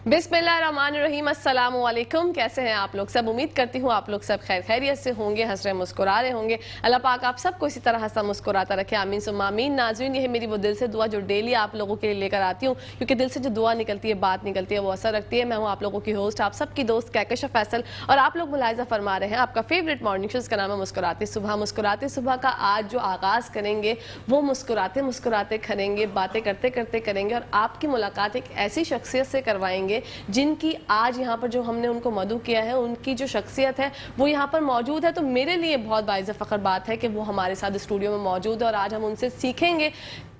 बिस्मिल्लाहिर्रहमानिर्रहीम, अस्सलाम वालेकुम। कैसे हैं आप लोग सब? उम्मीद करती हूँ आप लोग सब खैर खैरियत से होंगे, हंस रहे मुस्कुरा रहे होंगे। अल्लाह पाक आप सबको इसी तरह हंसता मुस्कुराता रखे, आमीन सुम्मा आमीन। नाज़रीन, ये है मेरी वो दिल से दुआ जो डेली आप लोगों के लिए लेकर आती हूँ, क्योंकि दिल से जो दुआ निकलती है, बात निकलती है, वो असर रखती है। मैं हूँ आप लोगों की होस्ट, आप सबकी दोस्त कहकशा फैसल, और आप लोग मुलाहिज़ा फरमा रहे हैं आपका फेवरेट मॉर्निंग शो, इसका नाम है मुस्कुराते सुबह। मुस्कुराते सुबह का आज जो आगाज़ करेंगे वो मुस्कुराते मुस्कुराते करेंगे, बातें करते करते करेंगे, और आपकी मुलाकात एक ऐसी शख्सियत से करवाएंगे जिनकी आज यहाँ पर जो हमने उनको मदऊ किया है, उनकी जो शख्सियत है वो यहाँ पर मौजूद है। तो मेरे लिए बहुत बाइज़ फ़ख्र बात है कि वो हमारे साथ स्टूडियो में मौजूद है, और आज हम उनसे सीखेंगे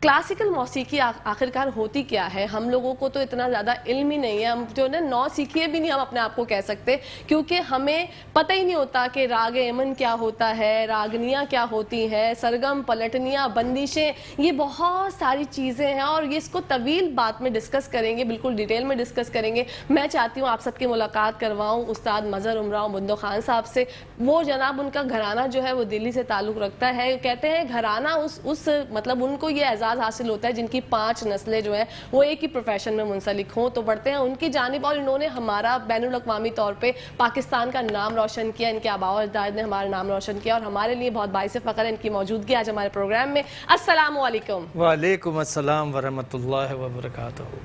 क्लासिकल मौसीकी आखिरकार होती क्या है। हम लोगों को तो इतना ज़्यादा इल्म ही नहीं है, हम जो ना नौ सीखिए भी नहीं हम अपने आप को कह सकते, क्योंकि हमें पता ही नहीं होता कि राग एमन क्या होता है, रागनियाँ क्या होती हैं, सरगम, पलटनियाँ, बंदिशें, ये बहुत सारी चीज़ें हैं, और ये इसको तवील बात में डिस्कस करेंगे, बिल्कुल डिटेल में डिस्कस करेंगे। मैं चाहती हूँ आप सबकी मुलाकात करवाऊँ उस्ताद मज़हर उमराव बुंदो खान साहब से। वो जनाब, उनका घराना जो है वो दिल्ली से ताल्लुक़ रखता है। कहते हैं घराना उस मतलब उनको ये एजाज़ हासिल होता है जिनकी 5 नस्लें जो हैं वो एक ही प्रोफेशन में मुंसलिक हों। तो बढ़ते हैं उनकी जानिब, और इन्होंने हमारा बैनुल अक़वामी तौर पे पाकिस्तान का नाम रोशन किया, इनके आबाओ अजदाद ने हमारा नाम रोशन किया, और हमारे लिए बहुत बाइस फ़ख्र है इनकी मौजूदगी आज हमारे प्रोग्राम में। अस्सलाम वालेकुम। वालेकुम अस्सलाम वरहमतुल्लाहि वबरकातुहू।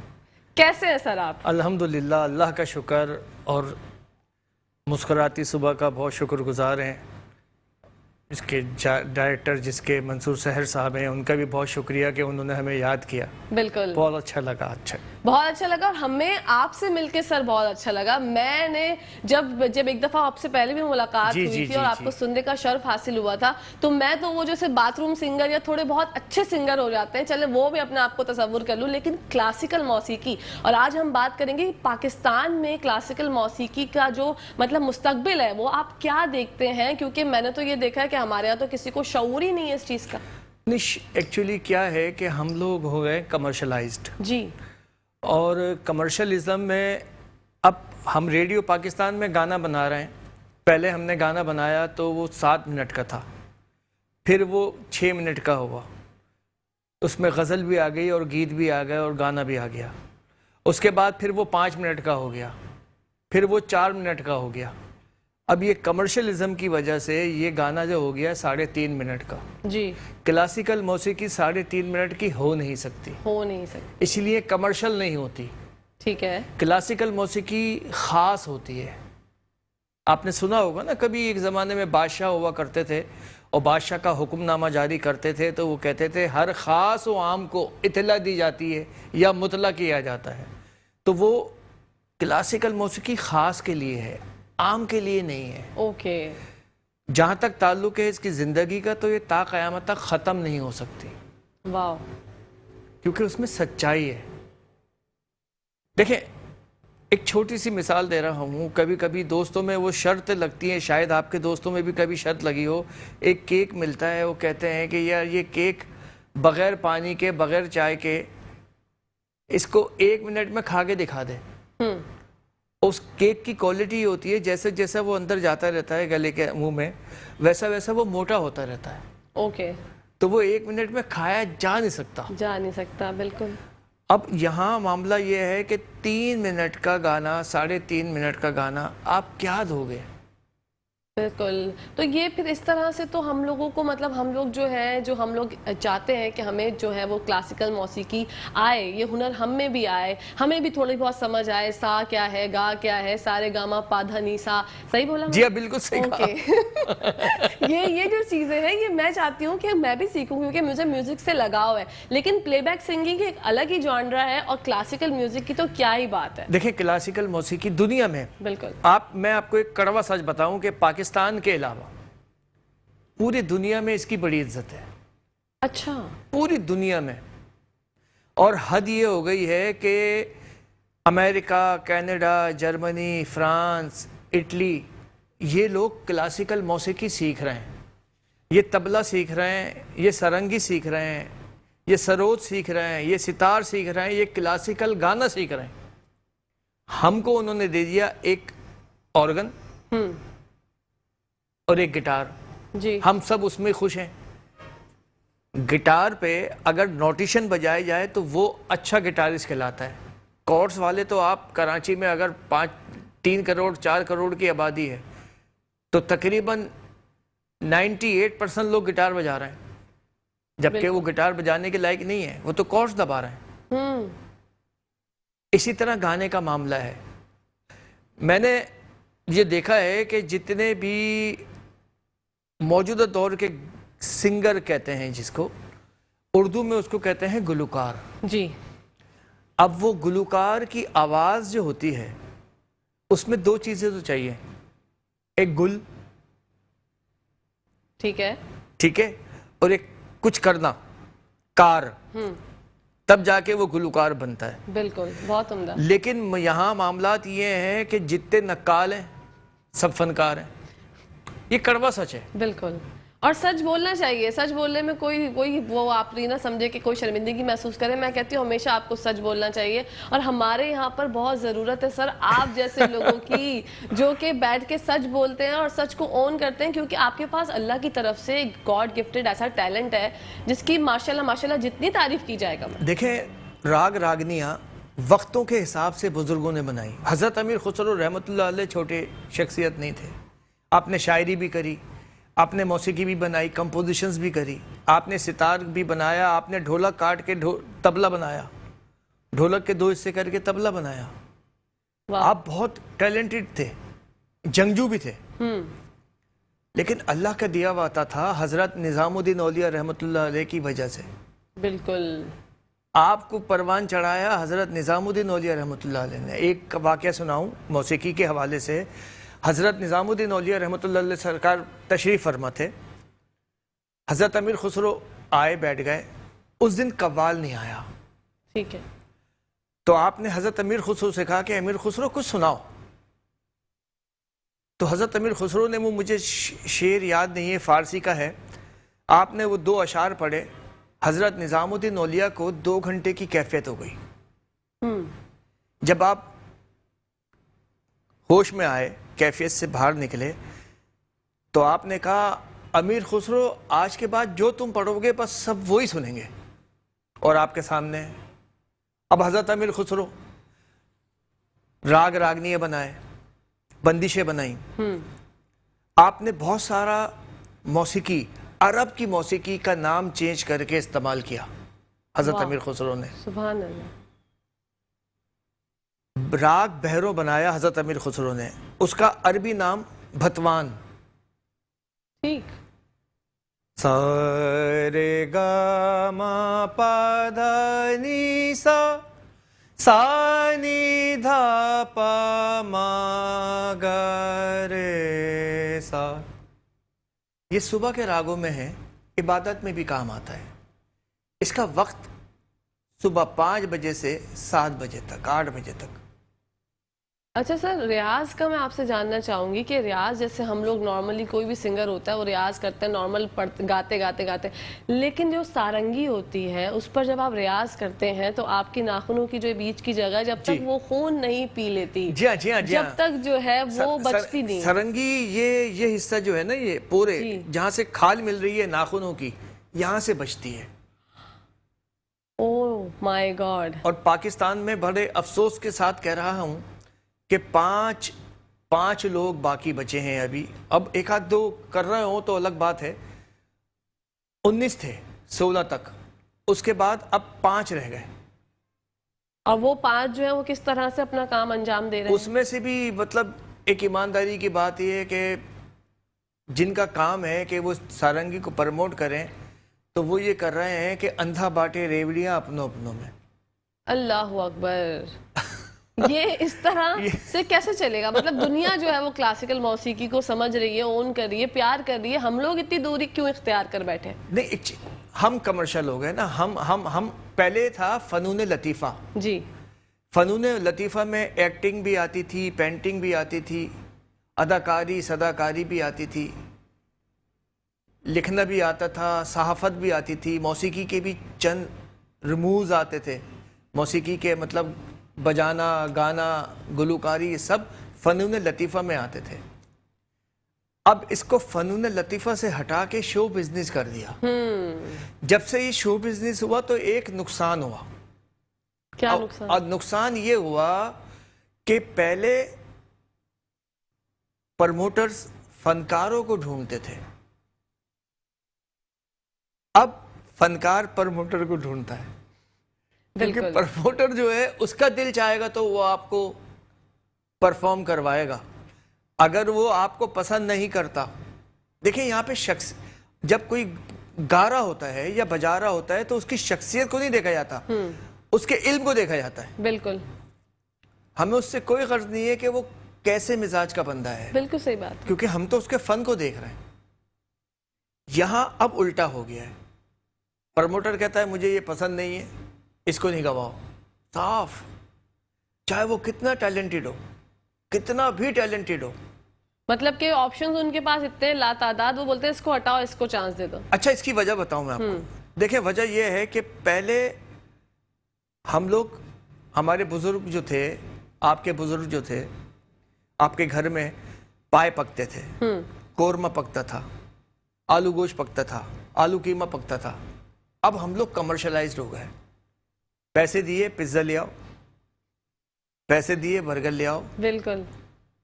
कैसे हैं सर आप? अल्हम्दुलिल्लाह, अल्लाह का शुक्र, और मुस्कुराती सुबह का बहुत शुक्रगुजार हैं। इसके डायरेक्टर जिसके मंसूर सहर साहब हैं, उनका भी बहुत शुक्रिया कि उन्होंने हमें याद किया। बिल्कुल, बहुत अच्छा लगा। अच्छा, बहुत अच्छा लगा, और हमें आपसे मिलके सर बहुत अच्छा लगा। मैंने जब एक दफ़ा आपसे पहले भी मुलाकात हुई थी और आपको सुनने का शर्फ हासिल हुआ था, तो मैं तो वो जैसे बाथरूम सिंगर या थोड़े बहुत अच्छे सिंगर हो जाते हैं, चले वो भी अपने आप को तसव्वुर कर लूँ, लेकिन क्लासिकल मौसीकी, और आज हम बात करेंगे पाकिस्तान में क्लासिकल मौसीकी का जो मतलब मुस्तकबिल है वो आप क्या देखते हैं, क्योंकि मैंने तो ये देखा है कि हमारे यहाँ तो किसी को शऊर ही नहीं है इस चीज़ का। एक्चुअली क्या है कि हम लोग हो गए कमर्शलाइज्ड जी, और कमर्शलिज्म में अब हम रेडियो पाकिस्तान में गाना बना रहे हैं। पहले हमने गाना बनाया तो वो 7 मिनट का था, फिर वो 6 मिनट का हुआ, उसमें गज़ल भी आ गई और गीत भी आ गए और गाना भी आ गया। उसके बाद फिर वो 5 मिनट का हो गया, फिर वो 4 मिनट का हो गया। अब ये कमर्शलिज्म की वजह से ये गाना जो हो गया 3.5 मिनट का। जी, क्लासिकल मौसीकी 3.5 मिनट की हो नहीं सकती, इसलिए कमर्शियल नहीं होती। ठीक है, क्लासिकल मौसीकी ख़ास होती है। आपने सुना होगा ना, कभी एक ज़माने में बादशाह हुआ करते थे और बादशाह का हुक्मनामा जारी करते थे, तो वो कहते थे हर ख़ास व आम को इत्तला दी जाती है या मुतला किया जाता है। तो वो क्लासिकल मौसीकी ख़ास के लिए है, आम के लिए नहीं है। ओके, जहाँ तक ताल्लुक़ है इसकी ज़िंदगी का, तो ये ता क़यामत तक ख़त्म नहीं हो सकती। वाह, क्योंकि उसमें सच्चाई है। देखें, एक छोटी सी मिसाल दे रहा हूँ। कभी कभी दोस्तों में वो शर्त लगती है, शायद आपके दोस्तों में भी कभी शर्त लगी हो। एक केक मिलता है, वो कहते हैं कि यार ये केक बग़ैर पानी के, बग़ैर चाय के, इसको 1 मिनट में खा के दिखा दे। उस केक की क्वालिटी होती है, जैसे जैसा वो अंदर जाता रहता है गले के मुंह में, वैसा वैसा वो मोटा होता रहता है। ओके, तो वो 1 मिनट में खाया जा नहीं सकता। बिल्कुल। अब यहाँ मामला ये है कि 3 मिनट का गाना, 3.5 मिनट का गाना आप क्या दोगे? बिल्कुल, तो ये फिर इस तरह से तो हम लोगों को मतलब हम लोग जो है, जो हम लोग चाहते हैं कि हमें जो है वो क्लासिकल मौसीकी आए, ये हुनर हम में भी आए, हमें भी थोड़ी बहुत समझ आए, सा क्या है, गा क्या है, सारे गामा पा धा नी सा। सही बोला? जी हाँ, बिल्कुल सही कहा। ये जो चीज़ें हैं ये मैं चाहती हूँ कि मैं भी सीखूँ, क्योंकि मुझे म्यूज़िक से लगाव है, लेकिन प्लेबैक सिंगिंग एक अलग ही जॉनरा है, और क्लासिकल म्यूज़िक की तो क्या ही बात है। देखिए, क्लासिकल मौसीकी दुनिया में, बिल्कुल, मैं आपको एक कड़वा सच बताऊं कि पाकिस्तान के अलावा पूरी दुनिया में इसकी बड़ी इज्जत है। अच्छा, पूरी दुनिया में। और हद ये हो गई है कि America, Canada, Germany, France, Italy, ये लोग क्लासिकल मौसीकी सीख रहे हैं। ये तबला सीख रहे हैं, ये सरंगी सीख रहे हैं, ये सरोद सीख रहे हैं, ये सितार सीख रहे हैं, ये क्लासिकल गाना सीख रहे हैं। हमको उन्होंने दे दिया एक ऑर्गन और एक गिटार। जी, हम सब उसमें खुश हैं। गिटार पे अगर नोटेशन बजाया जाए तो वो अच्छा गिटारिस्ट कहलाता है। کورس والے تو آپ کراچی میں اگر 3 کروڑ 4 کروڑ کی آبادی ہے تو تقریباً 98% لوگ گٹار بجا رہے ہیں، جبکہ وہ گٹار بجانے کے لائق نہیں ہے، وہ تو کورس دبا رہے ہیں۔ اسی طرح گانے کا معاملہ ہے۔ میں نے یہ دیکھا ہے کہ جتنے بھی موجودہ دور کے سنگر کہتے ہیں جس کو اردو میں اس کو کہتے ہیں گلوکار، جی، اب وہ گلوکار کی آواز جو ہوتی ہے اس میں 2 چیزیں تو چاہیے، ایک گل، ٹھیک ہے، ٹھیک ہے، اور ایک کچھ کرنا، کار، تب جا کے وہ گلوکار بنتا ہے۔ بالکل، بہت عمدہ۔ لیکن یہاں معاملات یہ ہیں کہ جتنے نقال ہیں سب فنکار ہیں، یہ کڑوا سچ ہے۔ بالکل، اور سچ بولنا چاہیے، سچ بولنے میں کوئی وہ آپ نہیں نہ سمجھے کہ کوئی شرمندگی محسوس کرے۔ میں کہتی ہوں ہمیشہ آپ کو سچ بولنا چاہیے، اور ہمارے یہاں پر بہت ضرورت ہے سر آپ جیسے لوگوں کی جو کہ بیٹھ کے سچ بولتے ہیں اور سچ کو اون کرتے ہیں، کیونکہ آپ کے پاس اللہ کی طرف سے گاڈ گفٹڈ ایسا ٹیلنٹ ہے جس کی ماشاءاللہ جتنی تعریف کی جائے گا۔ دیکھیں راگ راگنیاں وقتوں کے حساب سے بزرگوں نے بنائی۔ حضرت امیر خسرو رحمۃ اللہ علیہ چھوٹے شخصیت نہیں تھے، آپ نے شاعری بھی کری، آپ نے موسیقی بھی بنائی، کمپوزیشنز بھی کری، آپ نے ستار بھی بنایا، آپ نے ڈھولک کاٹ کے تبلہ بنایا، ڈھولک کے 2 حصے کر کے تبلہ بنایا۔ آپ بہت ٹیلنٹڈ تھے، جنگجو بھی تھے، لیکن اللہ کا دیا ہوا تھا حضرت نظام الدین اولیاء رحمۃ اللہ علیہ کی وجہ سے۔ بالکل، آپ کو پروان چڑھایا حضرت نظام الدین اولیاء رحمۃ اللہ علیہ نے۔ ایک واقعہ سناؤں موسیقی کے حوالے سے۔ حضرت نظام الدین اولیاء رحمۃ اللہ علیہ سرکار تشریف فرما تھے، حضرت امیر خسرو آئے بیٹھ گئے، اس دن قوال نہیں آیا، ٹھیک ہے، تو آپ نے حضرت امیر خسرو سے کہا کہ امیر خسرو کچھ سناؤ، تو حضرت امیر خسرو نے، وہ مجھے شعر یاد نہیں ہے، فارسی کا ہے، آپ نے وہ 2 اشعار پڑھے، حضرت نظام الدین اولیاء کو 2 گھنٹے کی کیفیت ہو گئی۔ جب آپ ہوش میں آئے، کیفیت سے باہر نکلے، تو آپ نے کہا امیر خسرو آج کے بعد جو تم پڑھو گے بس سب وہی سنیں گے، اور آپ کے سامنے اب حضرت امیر خسرو راگ راگنیاں بنائے، بندشیں بنائیں، آپ نے بہت سارا موسیقی، عرب کی موسیقی کا نام چینج کر کے استعمال کیا حضرت امیر خسرو نے۔ سبحان اللہ، راگ بہرو بنایا حضرت امیر خسرو نے، اس کا عربی نام بھتوان۔ ٹھیک، سا رے گا ما پا دھا نی سا، سا نی دھا پا ما گا رے سا۔ یہ صبح کے راگوں میں ہے، عبادت میں بھی کام آتا ہے۔ اس کا وقت صبح 5 بجے سے 7 بجے تک، 8 بجے تک۔ اچھا سر، ریاض کا میں آپ سے جاننا چاہوں گی کہ ریاض جیسے ہم لوگ نارملی کوئی بھی سنگر ہوتا ہے وہ ریاض کرتے ہیں، نارمل گاتے، لیکن جو سارنگی ہوتی ہے اس پر جب آپ ریاض کرتے ہیں تو آپ کی ناخنوں کی جو بیچ کی جگہ جب تک وہ خون نہیں پی لیتی، جب تک جو ہے وہ بچتی نہیں۔ سرنگی یہ حصہ جو ہے نا، یہ پورے جہاں سے کھال مل رہی ہے ناخنوں کی، یہاں سے بچتی ہے۔ اوہ مائی گاڈ۔ اور پاکستان میں بڑے افسوس کے ساتھ کہہ رہا ہوں کہ 5 لوگ باقی بچے ہیں ابھی، اب 1-2 کر رہے ہوں تو الگ بات ہے۔ 19 تھے 16 تک، اس کے بعد اب 5 رہ گئے، اور وہ 5 جو ہیں وہ کس طرح سے اپنا کام انجام دے رہے ہیں؟ اس میں سے بھی مطلب ایک ایمانداری کی بات یہ ہے کہ جن کا کام ہے کہ وہ سارنگی کو پروموٹ کریں، تو وہ یہ کر رہے ہیں کہ اندھا باٹے ریوڑیاں اپنوں میں۔ اللہ اکبر، یہ اس طرح سے کیسے چلے گا؟ مطلب دنیا جو ہے وہ کلاسیکل موسیقی کو سمجھ رہی ہے، اون کر رہی ہے، پیار کر رہی ہے، ہم لوگ اتنی دوری کیوں اختیار کر بیٹھے؟ نہیں، ہم کمرشل ہو گئے نا، ہم پہلے تھا فنون لطیفہ۔ جی، فنون لطیفہ میں ایکٹنگ بھی آتی تھی، پینٹنگ بھی آتی تھی، اداکاری صداکاری بھی آتی تھی، لکھنا بھی آتا تھا، صحافت بھی آتی تھی، موسیقی کے بھی چند رموز آتے تھے، موسیقی کے مطلب بجانا، گانا، گلوکاری، یہ سب فنون لطیفہ میں آتے تھے۔ اب اس کو فنون لطیفہ سے ہٹا کے شو بزنس کر دیا۔ جب سے یہ شو بزنس ہوا تو ایک نقصان ہوا، کیا نقصان؟ اور نقصان یہ ہوا کہ پہلے پروموٹرز فنکاروں کو ڈھونڈتے تھے، اب فنکار پروموٹر کو ڈھونڈتا ہے، کیونکہ بالکل پروموٹر جو ہے اس کا دل چاہے گا تو وہ آپ کو پرفارم کروائے گا، اگر وہ آپ کو پسند نہیں کرتا. دیکھیں یہاں پہ شخص جب کوئی گا رہا ہوتا ہے یا بجا رہا ہوتا ہے تو اس کی شخصیت کو نہیں دیکھا جاتا، اس کے علم کو دیکھا جاتا ہے. بالکل ہمیں اس سے کوئی غرض نہیں ہے کہ وہ کیسے مزاج کا بندہ ہے، بالکل صحیح بات. کیونکہ ہم تو اس کے فن کو دیکھ رہے ہیں. یہاں اب الٹا ہو گیا ہے، پروموٹر کہتا ہے مجھے یہ پسند نہیں ہے، اس کو نہیں گواؤ. صاف، چاہے وہ کتنا ٹیلنٹڈ ہو، کتنا بھی ٹیلنٹڈ ہو. مطلب کہ آپشنز ان کے پاس اتنے لا تعداد، وہ بولتے ہیں اس کو ہٹاؤ، اس کو چانس دے دو. اچھا اس کی وجہ بتاؤں میں آپ کو. دیکھیں وجہ یہ ہے کہ پہلے ہم لوگ، ہمارے بزرگ جو تھے، آپ کے بزرگ جو تھے، آپ کے گھر میں پائے پکتے تھے، قورمہ پکتا تھا، آلو گوشت پکتا تھا، آلو قیمہ پکتا تھا. اب ہم لوگ کمرشلائزڈ ہو گئے. پیسے دیے پزا لے آؤ، پیسے دیے برگر لے آؤ، بالکل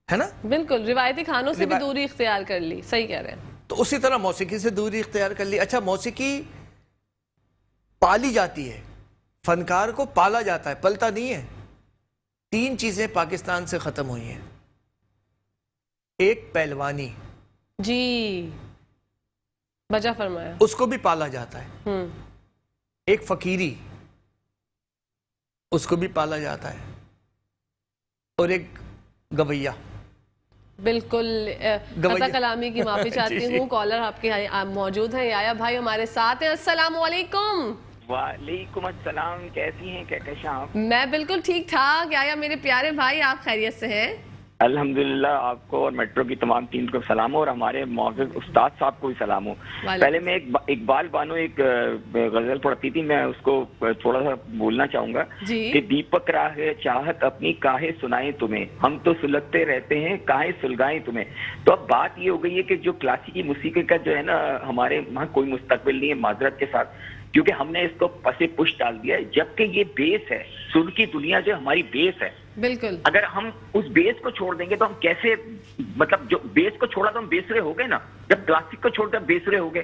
ہے نا. بالکل روایتی کھانوں سے بھی دوری اختیار کر لی. صحیح کہہ رہے ہیں. تو اسی طرح موسیقی سے دوری اختیار کر لی. اچھا موسیقی پالی جاتی ہے، فنکار کو پالا جاتا ہے، پلتا نہیں ہے. 3 چیزیں پاکستان سے ختم ہوئی ہیں. ایک پہلوانی، جی بجا فرمایا. اس کو بھی پالا جاتا ہے. ایک فقیری، اس کو بھی پالا جاتا ہے. اور ایک گویا. بالکل رضا کلامی کی معافی چاہتی ہوں. کالر آپ کے موجود ہیں، یایا بھائی ہمارے ساتھ ہیں. السلام علیکم. وعلیکم السلام، کیسی ہیں کہکشاں آپ؟ میں بالکل ٹھیک ٹھاک. یایا میرے پیارے بھائی، آپ خیریت سے ہیں؟ الحمدللہ. آپ کو اور میٹرو کی تمام ٹیم کو سلام ہو، اور ہمارے معزز استاد صاحب کو بھی سلام ہو. پہلے میں ایک اقبال بانو ایک غزل پڑھتی تھی، میں اس کو تھوڑا سا بولنا چاہوں گا کہ دیپک راہ چاہت اپنی کاہے سنائیں تمہیں، ہم تو سلگتے رہتے ہیں کاہے سلگائیں تمہیں. تو اب بات یہ ہو گئی ہے کہ جو کلاسیکی موسیقی کا جو ہے نا، ہمارے وہاں کوئی مستقبل نہیں ہے معذرت کے ساتھ، کیونکہ ہم نے اس کو پسے پش ڈال دیا ہے. جبکہ یہ بیس ہے، سر کی دنیا جو ہماری بیس ہے. بالکل اگر ہم اس بیس کو چھوڑ دیں گے تو ہم کیسے، مطلب جو بیس کو چھوڑا تو ہم بیسرے ہو گئے نا. جب کلاسک کو چھوڑ کر بیسرے ہو گئے.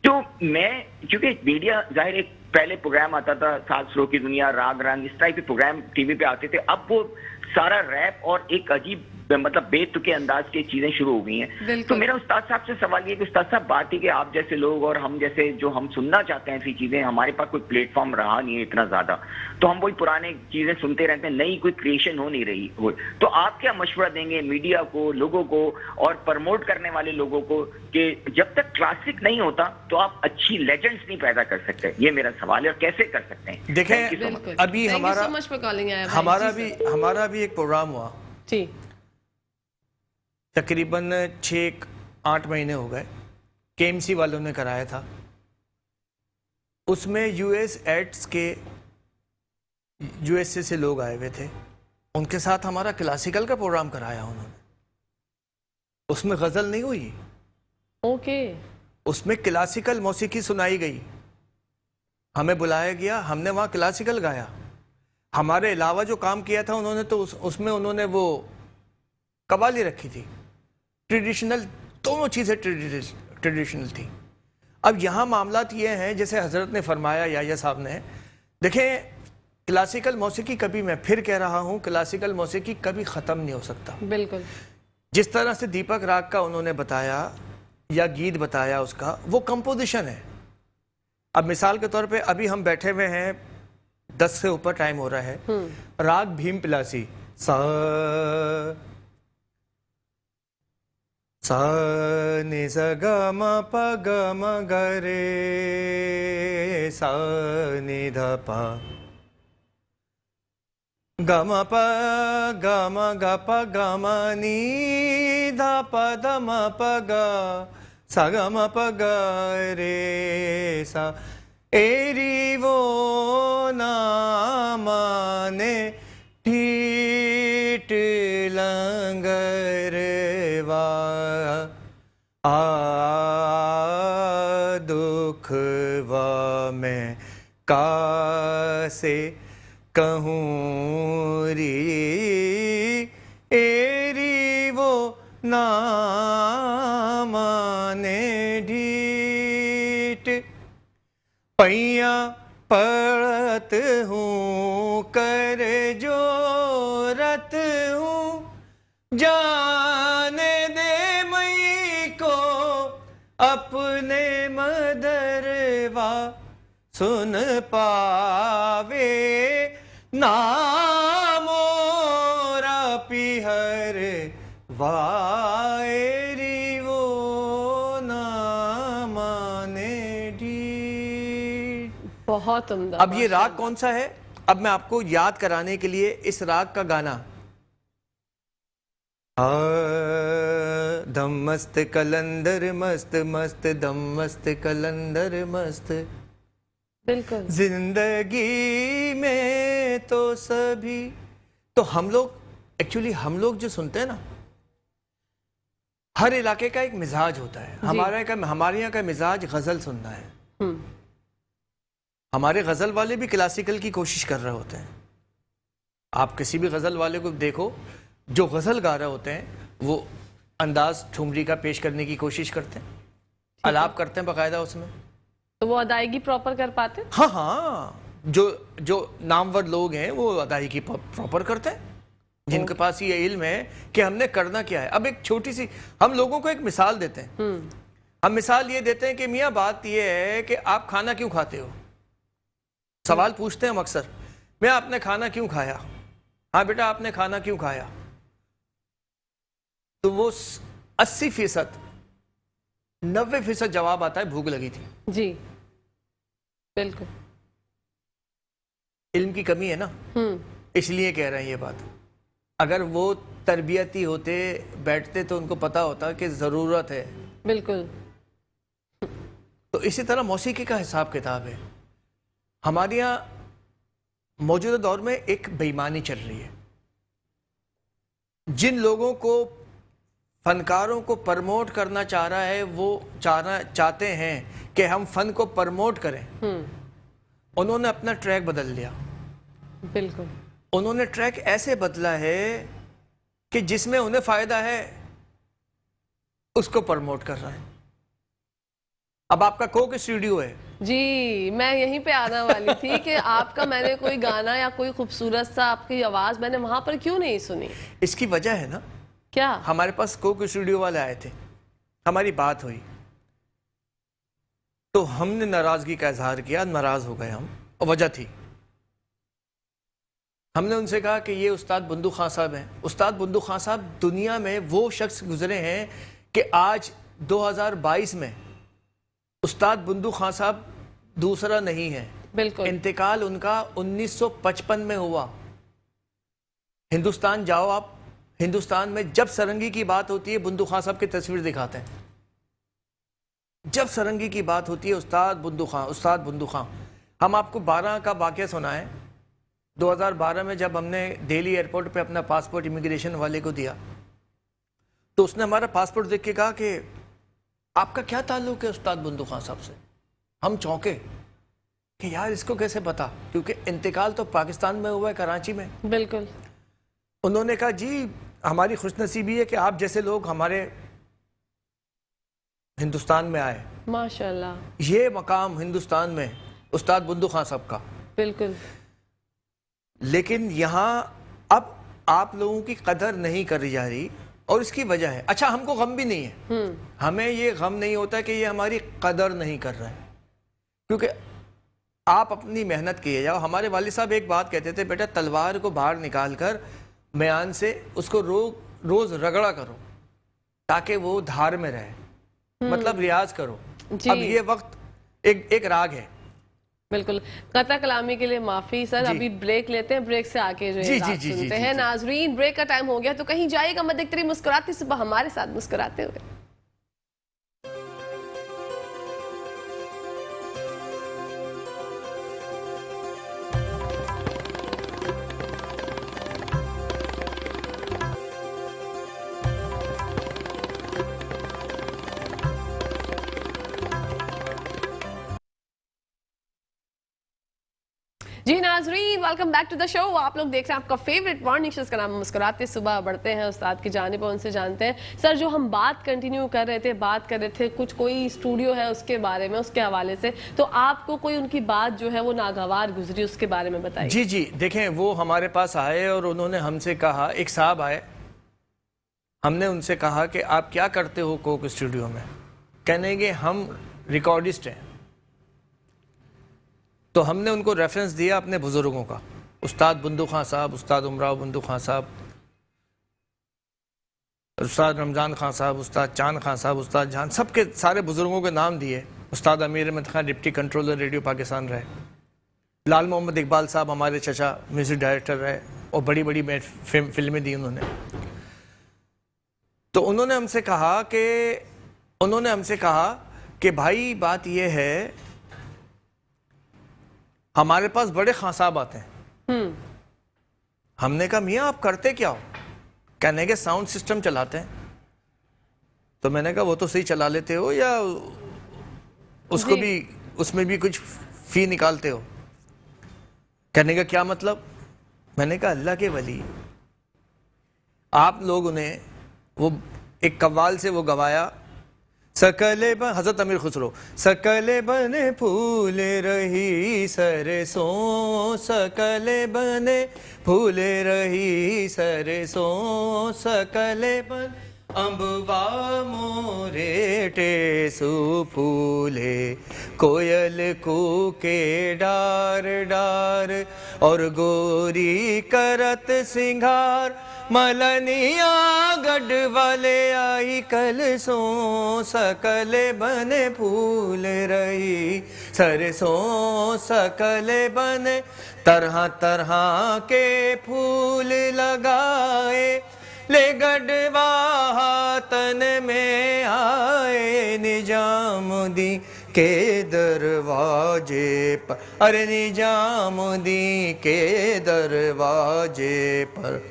تو میں چونکہ میڈیا ظاہر ایک پہلے پروگرام آتا تھا، سات سروں کی دنیا، راگ رنگ، اس ٹائپ کے پروگرام ٹی وی پہ آتے تھے. اب وہ سارا ریپ اور ایک عجیب مطلب بے تکے انداز کی چیزیں شروع ہو گئی ہیں. تو میرا استاد صاحب سے سوال یہ کہ استاد صاحب بات ہے کہ آپ جیسے لوگ اور ہم جیسے جو ہم سننا چاہتے ہیں ایسی چیزیں، ہمارے پاس کوئی پلیٹ فارم رہا نہیں ہے اتنا زیادہ، تو ہم وہی پرانے چیزیں سنتے رہتے ہیں، نئی کوئی کریشن ہو نہیں رہی ہو. تو آپ کیا مشورہ دیں گے میڈیا کو، لوگوں کو اور پروموٹ کرنے والے لوگوں کو کہ جب تک کلاسک نہیں ہوتا تو آپ اچھی لیجنڈز نہیں پیدا کر سکتے؟ یہ میرا سوال ہے، اور کیسے کر سکتے ہیں؟ دیکھیں ابھی ہمارا بھی ایک پروگرام ہوا، جی تقریباً 6-8 مہینے ہو گئے، کے ایم سی والوں نے کرایا تھا. اس میں یو ایس ایڈس کے یو ایس اے سے لوگ آئے ہوئے تھے، ان کے ساتھ ہمارا کلاسیکل کا پروگرام کرایا انہوں نے. اس میں غزل نہیں ہوئی، اوکے، اس میں کلاسیکل موسیقی سنائی گئی. ہمیں بلایا گیا، ہم نے وہاں کلاسیکل گایا. ہمارے علاوہ جو کام کیا تھا انہوں نے، تو اس میں انہوں نے وہ قوالی رکھی تھی، ٹریڈیشنل، دونوں چیزیں ٹریڈیشنل تھی. اب یہاں معاملات یہ ہیں جیسے حضرت نے فرمایا، یایا صاحب نے. دیکھیں کلاسیکل موسیقی کبھی، میں پھر کہہ رہا ہوں، کلاسیکل موسیقی کبھی ختم نہیں ہو سکتا. بالکل جس طرح سے دیپک راگ کا انہوں نے بتایا یا گیت بتایا، اس کا وہ کمپوزیشن ہے. اب مثال کے طور پہ ابھی ہم بیٹھے ہوئے ہیں، 10 سے اوپر ٹائم ہو رہا ہے، راگ بھیم پلاسی، سا نی سا گا ما پا گا ما گا رے سا نی دھا پا گا ما پا گا ما گا پا گا ما نی دھا پا دھا ما پا گا سا گا ما پا گا رے سا ایری وہ نامانے ٹھیٹ لنگر دکھ وا میں کاسے कहूँ री एरी वो ना माने ढीठ पैया पड़त हूँ कर जो रत हूँ जाने दे मई को अपने मदरवा सुन पावे नामोरा पिहर वायरी वो ना माने ढीठ। बहुत उम्दा। अब ये राग कौन सा है, अब मैं आपको याद कराने के लिए इस राग का गाना दम मस्त कलंदर मस्त मस्त दम मस्त कलंदर मस्त बिल्कुल जिंदगी में तो सभी। तो हम लोग एक्चुअली हम लोग जो सुनते हैं ना, हर इलाके का एक मिजाज होता है। हमारे यहाँ का मिजाज गजल सुनना है। हमारे गजल वाले भी क्लासिकल की कोशिश कर रहे होते हैं। आप किसी भी गजल वाले को देखो, जो गजल गा रहे होते हैं वो अंदाज ठुमरी का पेश करने की कोशिश करते हैं, अलाप करते हैं बाकायदा उसमें। तो वो अदायगी प्रॉपर कर पाते हैं? हाँ हाँ, जो नामवर लोग हैं वो अदायगी प्रॉपर करते हैं, जिनके पास ये इल्म है कि हमने करना क्या है। अब एक छोटी सी हम लोगों को एक मिसाल देते हैं। हम मिसाल ये देते हैं कि मियाँ बात ये है कि आप खाना क्यों खाते हो। सवाल पूछते हैं हम अक्सर, मियाँ आपने खाना क्यों खाया? हाँ बेटा आपने खाना क्यों खाया? तो वो 80%, 90% जवाब आता है भूख लगी थी। जी बिल्कुल, इल्म की कमी है ना, इसलिए कह रहे हैं ये बात। अगर वो तरबियती होते बैठते तो उनको पता होता कि ज़रूरत है। बिल्कुल। तो इसी तरह मौसीकी का हिसाब किताब है। हमारे यहाँ मौजूदा दौर में एक बेईमानी चल रही है। जिन लोगों को फनकारों को प्रमोट करना चाह रहा है, वो चाहते हैं कि हम फन को प्रमोट करें, उन्होंने अपना ट्रैक बदल लिया। बिल्कुल, उन्होंने ट्रैक ऐसे बदला है कि जिसमें उन्हें फायदा है उसको प्रमोट कर रहा है। अब आपका कोक स्टूडियो है जी, मैं यहीं पे आने वाली थी कि आपका मैंने कोई गाना या कोई खूबसूरत सा आपकी आवाज मैंने वहां पर क्यों नहीं सुनी? इसकी वजह है ना, क्या? हमारे पास कोक स्टूडियो वाले आए थे, हमारी बात हुई तो हमने नाराजगी का इजहार किया, नाराज हो गए हम। और वजह थी, हमने उनसे कहा कि ये उस्ताद बंदू खां साहब हैं। उस्ताद बंदू खां साहब दुनिया में वो शख्स गुजरे हैं कि आज 2022 में उस्ताद बंदू खां साहब दूसरा नहीं है। बिल्कुल, इंतकाल उनका 1955 में हुआ। हिंदुस्तान जाओ आप, हिंदुस्तान में जब सरंगी की बात होती है बंदू खां साहब की तस्वीर दिखाते हैं। जब सरंगी की बात होती है उस्ताद बंदू खां, उस्ताद बंदू खां। हम आपको 12 का वाक़या सुनाएं। 2012 में जब हमने दिल्ली एयरपोर्ट पे अपना पासपोर्ट इमिग्रेशन वाले को दिया तो उसने हमारा पासपोर्ट देख के कहा कि आपका क्या ताल्लुक है उस्ताद बंदू खां साहब से। हम चौंके कि यार इसको कैसे पता, क्योंकि इंतकाल तो पाकिस्तान में हुआ है, कराची में। बिल्कुल। उन्होंने कहा जी हमारी खुशनसीबी है कि आप जैसे लोग हमारे हिंदुस्तान में आए। माशाल्लाह, ये मकाम हिंदुस्तान में उस्ताद बंदू खां साहब का। बिल्कुल। लेकिन यहाँ अब आप लोगों की कदर नहीं करी जा रही और इसकी वजह है, अच्छा हमको गम भी नहीं है, हमें ये गम नहीं होता कि ये हमारी कदर नहीं कर रहा है, क्योंकि आप अपनी मेहनत किए जाओ। हमारे वालिद साहब एक बात कहते थे, बेटा तलवार को बाहर निकाल कर म्यान से उसको रोज रगड़ा करो ताकि वो धार में रहे, मतलब रियाज करो। अब ये वक्त एक राग है। बिल्कुल। कता कलामी के लिए माफी सर, अभी ब्रेक लेते हैं, ब्रेक से आके जो है राग सुनते हैं। नाजरीन ब्रेक का टाइम हो गया तो कहीं जाएगा मत, देखते रहिए मुस्कुराती सुबह हमारे साथ मुस्कुराते हुए। जी नाजरीन, नाज़रीन, welcome back to the show. आप लोग देख रहे हैं आपका फेवरेट मॉर्निंग शो, जिसका नाम मुस्कुराते सुबह बढ़ते हैं। उस्ताद की जानिब पर उनसे जानते हैं। सर, जो हम बात कंटिन्यू कर रहे थे कुछ कोई स्टूडियो है उसके बारे में, उसके हवाले से, तो आपको कोई उनकी बात जो है वो नागवार गुजरी, उसके बारे में बताइए। जी जी, देखें, वो हमारे पास आए और उन्होंने हमसे कहा, एक साहब आए, हमने उनसे कहा कि आप क्या करते हो कोक स्टूडियो में? कहने के हम रिकॉर्डिस्ट हैं। तो हमने उनको रेफरेंस दिया अपने बुजुर्गों का, उस्ताद बुंदू खां साहब, उस्ताद उमराव बुंदू खां साहब, उस्ताद रमज़ान खां साहब, उस्ताद चांद खां साहब, उस्ताद जान, सबके सारे बुजुर्गों के नाम दिए। उस्ताद Amir Ahmad Khan deputy controller radio Pakistan रहे, लाल मोहम्मद इकबाल साहब हमारे चचा म्यूज़िक डायरेक्टर रहे और बड़ी बड़ी फिल्में दी उन्होंने। तो उन्होंने हमसे कहा कि भाई बात यह है, हमारे पास बड़े खां साहब आते हैं। हमने कहा मियाँ आप करते क्या हो? कहने के साउंड सिस्टम चलाते हैं। तो मैंने कहा वो तो सही चला लेते हो या उसको भी, उसमें भी कुछ फी निकालते हो? कहने का क्या मतलब? मैंने कहा अल्लाह के वली, आप लोगों ने वो एक कव्वाल से वो गवाया, सकले बन, हजरत अमीर खुसरो, सकले बने फूल रही सरसों, सकले बने फूल रही सरसों, सकले बन अम्बवा मोरे टेसु फूले, कोयल कूके डार डार और गोरी करत सिंगार, मलनिया गढ़ वाले आई कल सो, सकले बने फूल रही सरसों, सकले बने तरह तरह के फूल लगाए, ले गढ़वा तन में आए, निजामुद्दीन के दरवाजे पर, अरे निजामुद्दीन के दरवाजे पर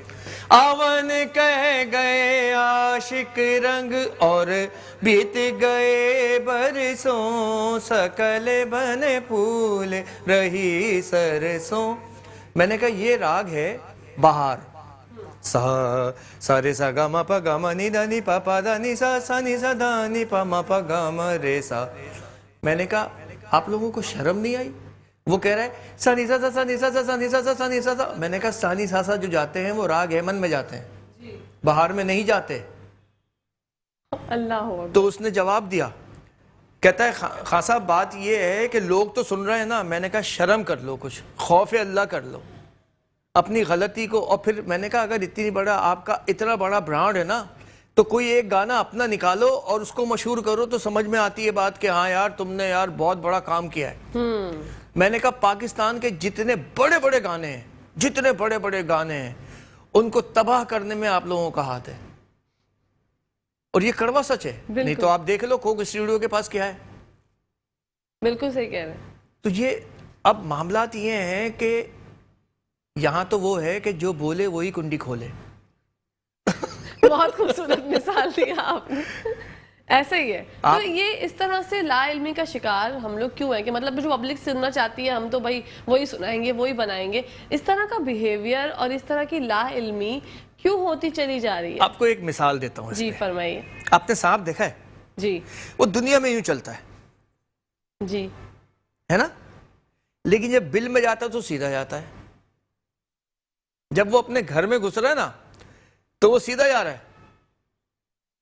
आवन कह गए आशिक रंग और बीत गए बरसों, सकले बने फूल रही सरसों। मैंने कहा ये राग है बहार, सा सारे सा गा मा पा गा मा नी दा नी पा पा दा नी सा नी सा दा नी पा मा पा गा मा रे सा। मैंने कहा आप लोगों को शर्म नहीं आई? वो कह रहा है सानी सा सा सानी सा सा सानी सा सा सानी सा सा। मैंने कहा सानी सा सा जो जाते हैं वो राग हेमन में जाते हैं, बहार में नहीं जाते। अल्लाह हो। तो उसने जवाब दिया, कहता है खां साहब बात ये है कि लोग तो सुन रहे हैं ना। मैंने कहा शर्म कर लो, कुछ खौफ अल्लाह कर लो अपनी गलती को। और फिर मैंने कहा अगर इतनी बड़ा आपका इतना बड़ा ब्रांड है ना, तो कोई एक गाना अपना निकालो और उसको मशहूर करो, तो समझ में आती है बात कि हाँ यार तुमने यार बहुत बड़ा काम किया है। मैंने कहा पाकिस्तान के जितने बड़े बड़े गाने हैं, जितने बड़े बड़े गाने हैं, उनको तबाह करने में आप लोगों का हाथ है। और ये कड़वा सच है, नहीं तो आप देख लो कोक स्टूडियो के पास क्या है। बिल्कुल सही कह रहे हैं। तो ये अब मामलात ये हैं कि यहाँ तो वो है कि जो बोले वही कुंडी खोले। बहुत खूबसूरत मिसाल दिया आपने। ऐसा ही है। तो ये इस तरह से ला इल्मी का शिकार हम लोग क्यों हैं कि मतलब जो पब्लिक सुनना चाहती है हम तो भाई वही सुनाएंगे, वही बनाएंगे। इस तरह का बिहेवियर और इस तरह की ला इल्मी क्यों होती चली जा रही है? आपको एक मिसाल देता हूँ। जी फरमाइए। आपने सांप देखा है? जी। वो दुनिया में यूं चलता है, जी, है ना? लेकिन जब बिल में जाता है तो सीधा जाता है। जब वो अपने घर में घुस रहा है ना, तो वो सीधा जा रहा है,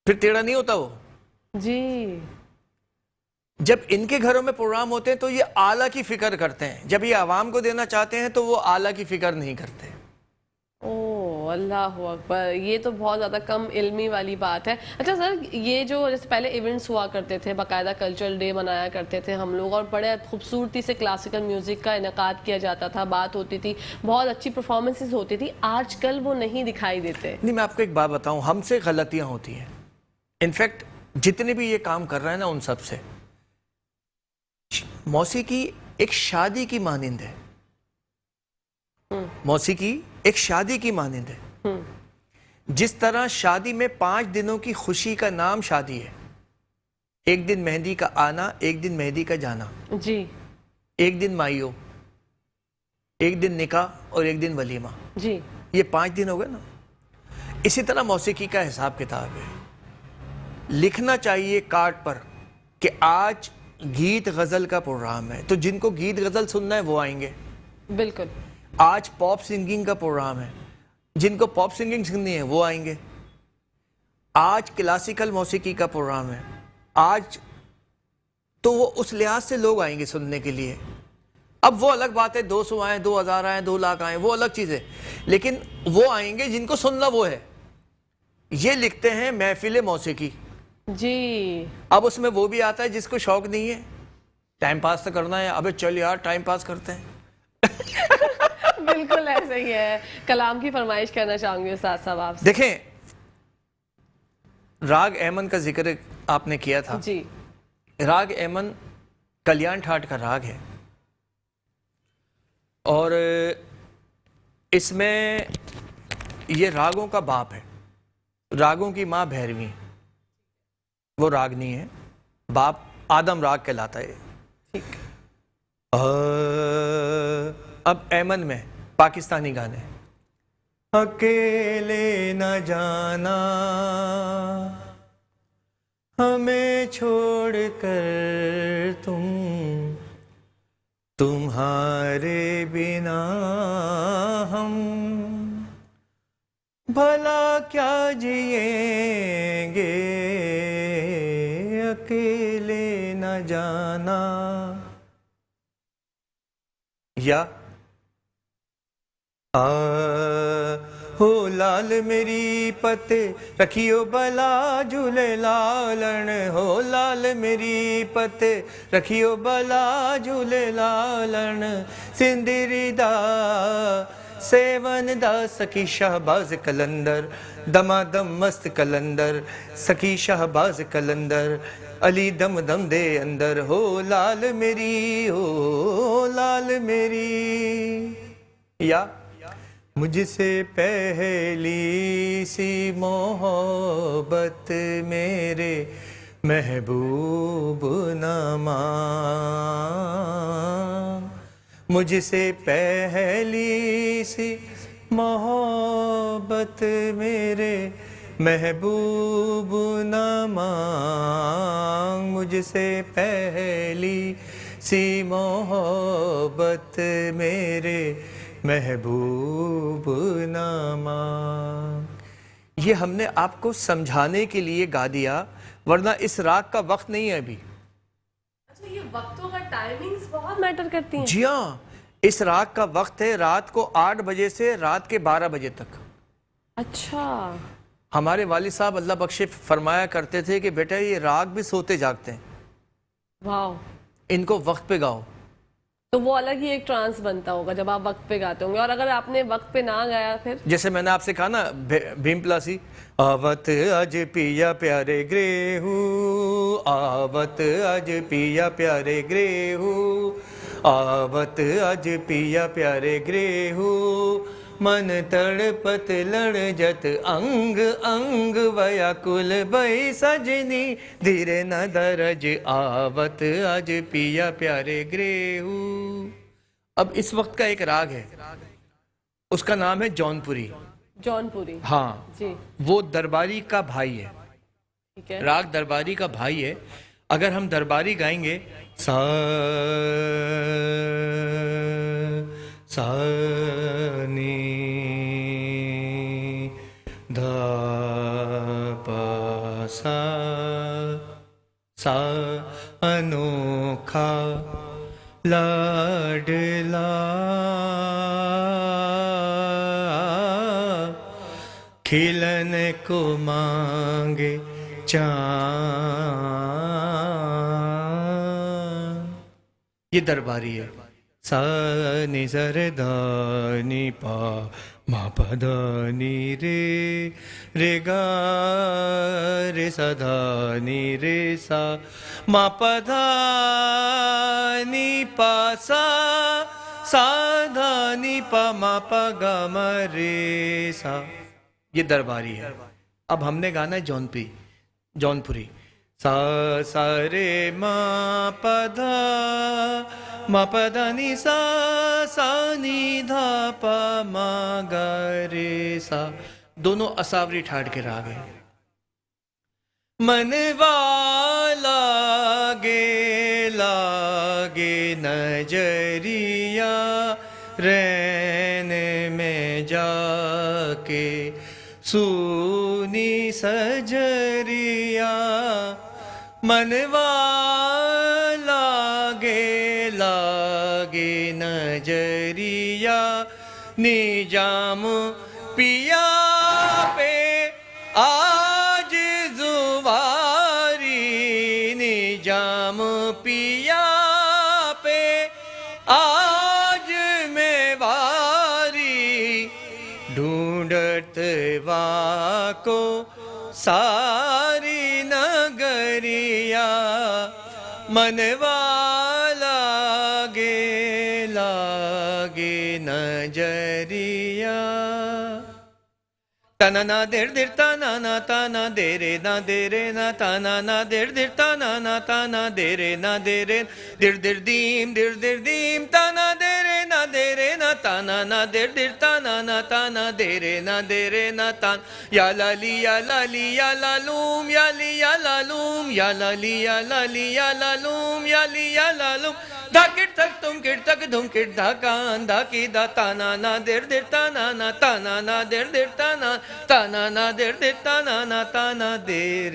फिर टेढ़ा नहीं होता वो। जी। जब इनके घरों में प्रोग्राम होते हैं तो ये आला की फिक्र करते हैं, जब ये आवाम को देना चाहते हैं तो वो आला की फिक्र नहीं करते। ओह अल्लाह अकबर, ये तो बहुत ज़्यादा कम इल्मी वाली बात है। अच्छा सर, ये जो जैसे पहले इवेंट्स हुआ करते थे, बाकायदा कल्चरल डे मनाया करते थे हम लोग, और बड़े खूबसूरती से क्लासिकल म्यूज़िक का इनकाद किया जाता था, बात होती थी, बहुत अच्छी परफॉर्मेंसेज होती थी। आजकल वो नहीं दिखाई देते। नहीं, मैं आपको एक बात बताऊं, हमसे गलतियां होती हैं। इनफैक्ट जितने भी ये काम कर रहे हैं ना, उन सब से मौसीकी एक शादी की मानिंद है। मौसीकी एक शादी की मानिंद है। जिस तरह शादी में 5 दिनों की खुशी का नाम शादी है। एक दिन मेहंदी का आना, एक दिन मेहंदी का जाना, जी, एक दिन माइयो, ایک دن نکاح اور ایک دن ولیمہ، جی یہ 5 دن ہو گئے نا. اسی طرح موسیقی کا حساب کتاب ہے. لکھنا چاہیے کارڈ پر کہ آج گیت غزل کا پروگرام ہے، تو جن کو گیت غزل سننا ہے وہ آئیں گے. بالکل. آج پاپ سنگنگ کا پروگرام ہے، جن کو پاپ سنگنگ سننی ہے وہ آئیں گے. آج کلاسیکل موسیقی کا پروگرام ہے، آج تو وہ اس لحاظ سے لوگ آئیں گے سننے کے لیے. اب وہ الگ بات ہے 200 آئیں، 2000 آئیں، 2 لاکھ آئیں، وہ الگ چیز ہے، لیکن وہ آئیں گے جن کو سننا وہ ہے. یہ لکھتے ہیں محفل موسیقی. جی اب اس میں وہ بھی آتا ہے جس کو شوق نہیں ہے، ٹائم پاس تو کرنا ہے، ابے چل یار ٹائم پاس کرتے ہیں. بالکل ایسا ہی ہے. کلام کی فرمائش کرنا چاہوں گی استاد صاحب آپ سے. دیکھیں راگ ایمن کا ذکر آپ نے کیا تھا. جی راگ ایمن کلیان ٹھاٹ کا راگ ہے، اور اس میں یہ راگوں کا باپ ہے. راگوں کی ماں بھیروی، وہ راگنی ہے، باپ آدم راگ کہلاتا ہے. ٹھیک. اب ایمن میں پاکستانی گانے. اکیلے نہ جانا ہمیں چھوڑ کر تمہارے بنا ہم بھلا کیا جئیں گے. اکیلے نہ جانا. یا ہو لال میری پت رکھیو بلا جھولے لالن. ہو لال میری پت رکھیو بلا جھولے لالن. سندری دا سیون دا سکی شہباز کلندر. دما دم مست کلندر سکی شہباز کلندر. علی دم دم دے اندر. ہو لال میری، ہو لال میری. یا مجھ سے پہلی سی محبت میرے محبوب نہ مانگ. مجھ سے پہلی سی محبت میرے محبوب نہ مانگ. مجھ سے پہلی سی محبت میرے محبوب نہ مانگ. یہ ہم نے آپ کو سمجھانے کے لیے گا دیا، ورنہ اس راگ کا وقت نہیں ہے ابھی. اچھا، یہ وقتوں کا ٹائمنگز بہت میٹر کرتی ہیں. جی ہاں، اس راگ کا وقت ہے رات کو 8 بجے سے رات کے 12 بجے تک. اچھا. ہمارے والد صاحب اللہ بخشے فرمایا کرتے تھے کہ بیٹا یہ راگ بھی سوتے جاگتے ہیں، واو. ان کو وقت پہ گاؤ. تو وہ الگ ہی ایک ٹرانس بنتا ہوگا جب آپ وقت پہ گاتے ہوں گے. اور اگر آپ نے وقت پہ نہ گایا پھر؟ جیسے میں نے آپ سے کہا نا بھیم پلاسی، آوت آج پیا پیارے گریہو، آوت آج پیا پیارے گریہو، آوت آج پیا پیارے گریہو. من تڑپت لڑجت انگ انگ ویاکل بھئی سجنی دھیرے نہ درج. آوت آج پیا پیارے گریہو. اب اس وقت کا ایک راگ ہے، اس کا نام ہے جون پوری. جون پوری. ہاں جی وہ درباری کا بھائی ہے. ٹھیک ہے. راگ درباری کا بھائی ہے. اگر ہم درباری گائیں گے سا سا نی دھا پا سا سا انوکھا لاڈلا کھلن کو مانگے چاند. یہ درباری ہے. سا نی سر دھا نی پا ما پا دھا نی رے رے گا رے سا دھا نی رے سا ما پا دھا نی پا سا سا دھا نی پا ما پا گا ما رے سا. یہ درباری ہے. اب ہم نے گانا ہے جون پوری. سا سا رے ما پا دھا मा प दा नि सा सा नि धा पा मा गा रे सा, दोनों असावरी ठाड़ के राग है। मनवा लागे नजरिया रैन में जाके सुनी सजरिया, मनवा लागे नजरिया निजाम पिया पे आज जुवारी, निजाम पिया पे आज में वारी, ढूंढत वाको सारी नगरिया, मनवा लागे नजरिया। तना ना देर देर तना ना दे रे ना तना ना देर तना दे रे ना दिर दीम तना दे रे ना तना ना देर तना दे रे ना तान, या लाली या लाली या लालूम या ली या लालूम या लाली या लाली या लालूम या ली या लालूम, धा किट तक तुम किट तक धुम किट धा कान धा की दा, ताना ना देर ताना ना देर ताना ना देर ताना दे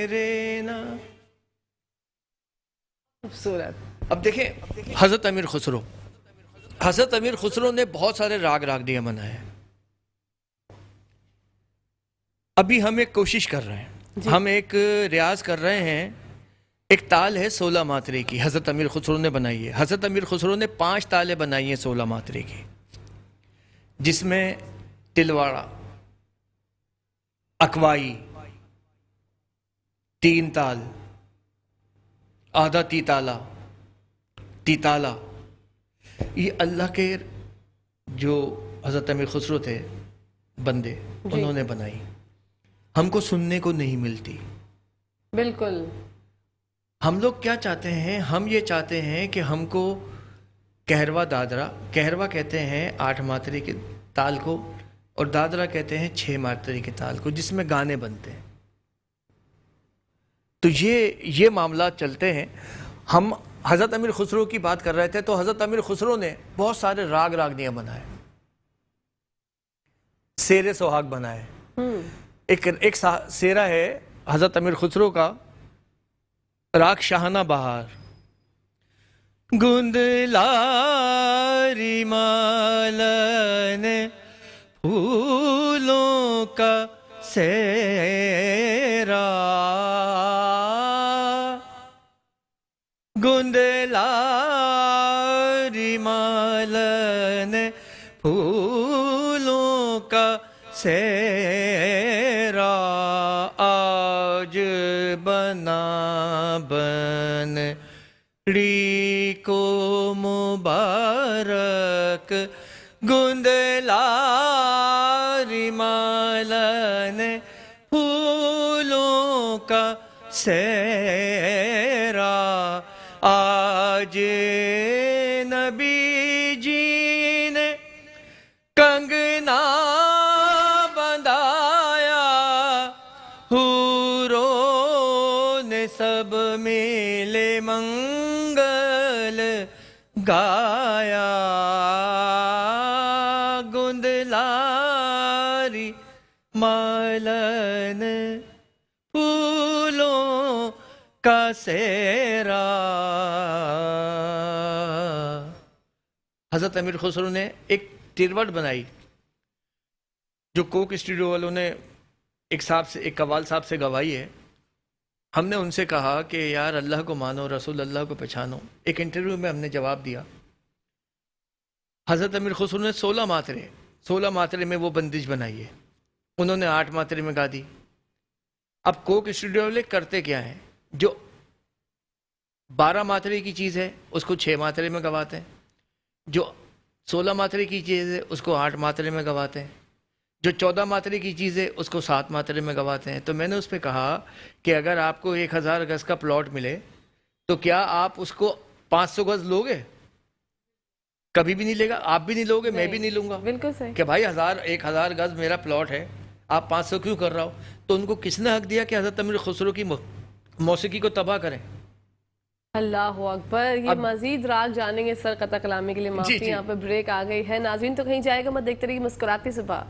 रे ना। खूबसूरत। अब देखें हजरत अमीर खुसरो ने बहुत सारे राग रागनियां बनाए। अभी हम एक कोशिश कर रहे हैं, हम एक रियाज कर रहे हैं। एक ताल है 16 मात्रे की, हजरत अमीर खुसरो ने बनाई है। हजरत अमीर खुसरो ने 5 तालें बनाई हैं 16 मात्रे की, जिसमें तिलवाड़ा, अकवाई, 3 ताल, आधा तीताला, ये अल्लाह के जो हजरत अमीर खुसरो थे बंदे, उन्होंने बनाई। हमको सुनने को नहीं मिलती। बिल्कुल। हम लोग क्या चाहते हैं, हम ये चाहते हैं कि हमको कहरवा दादरा, कहरवा कहते हैं 8 मात्रे के ताल को, और दादरा कहते हैं 6 मात्रे के ताल को, जिसमें गाने बनते हैं। तो ये मामला चलते हैं। हम हज़रत अमीर खुसरो की बात कर रहे थे, तो हज़रत अमीर खुसरो ने बहुत सारे राग रागनियाँ बनाए, शेरे सोहाग बनाए। एक शेरा है हज़रत अमीर खुसरो का, राग शाहना बहार। गुंदलारी मालन फूलों का सेरा, गुंदलारी मालन फूलों का सेरा, आज बना बन को मुबारक, गुंदलारी मालन फूलों का सेरा, आज नबी जी ने कंगना बंधाया, हूरों ने सब मिले मंगल गाया, गुंदलारी मालन फूलों का सेरा। हज़रत अमीर खुसरो ने एक तिरवट बनाई, जो कोक स्टूडियो वालों ने एक कव्वाल साहब से गवाई है। हमने उनसे कहा कि यार अल्लाह को मानो, रसूल अल्लाह को पहचानो। एक इंटरव्यू में हमने जवाब दिया। हज़रत अमीर खुसरो ने 16 मात्रे में वो बंदिश बनाई है, उन्होंने 8 मात्रे में गा दी। अब कोक स्टूडियो वाले करते क्या हैं, जो 12 मात्रे की चीज़ है उसको 6 मात्रे में गवाते हैं, जो 16 मात्रे की चीज़ है उसको 8 मात्रे में गवाते हैं, जो 14 मात्रे की चीज़ है उसको 7 मात्रे में गवाते हैं। तो मैंने उस पर कहा कि अगर आपको 1000 गज का प्लॉट मिले तो क्या आप उसको 500 गज लोगे? कभी भी नहीं लेगा, आप भी नहीं लोगे, मैं भी नहीं लूंगा। बिल्कुल सही। कि भाई 1000 गज मेरा प्लॉट है, आप 500 क्यों कर रहा हो? तो उनको किसने हक दिया कि हजरत अमीर खुसरो की मौसीकी को तबाह करें? अल्लाह अकबर। ये मजीद राग जानेंगे सर, कता कलामी के लिए माफी, जी। यहाँ पे ब्रेक आ गई है। नाज़रीन तो कहीं जाएगा मत, देखते रहिए मुस्कुराती सुबह।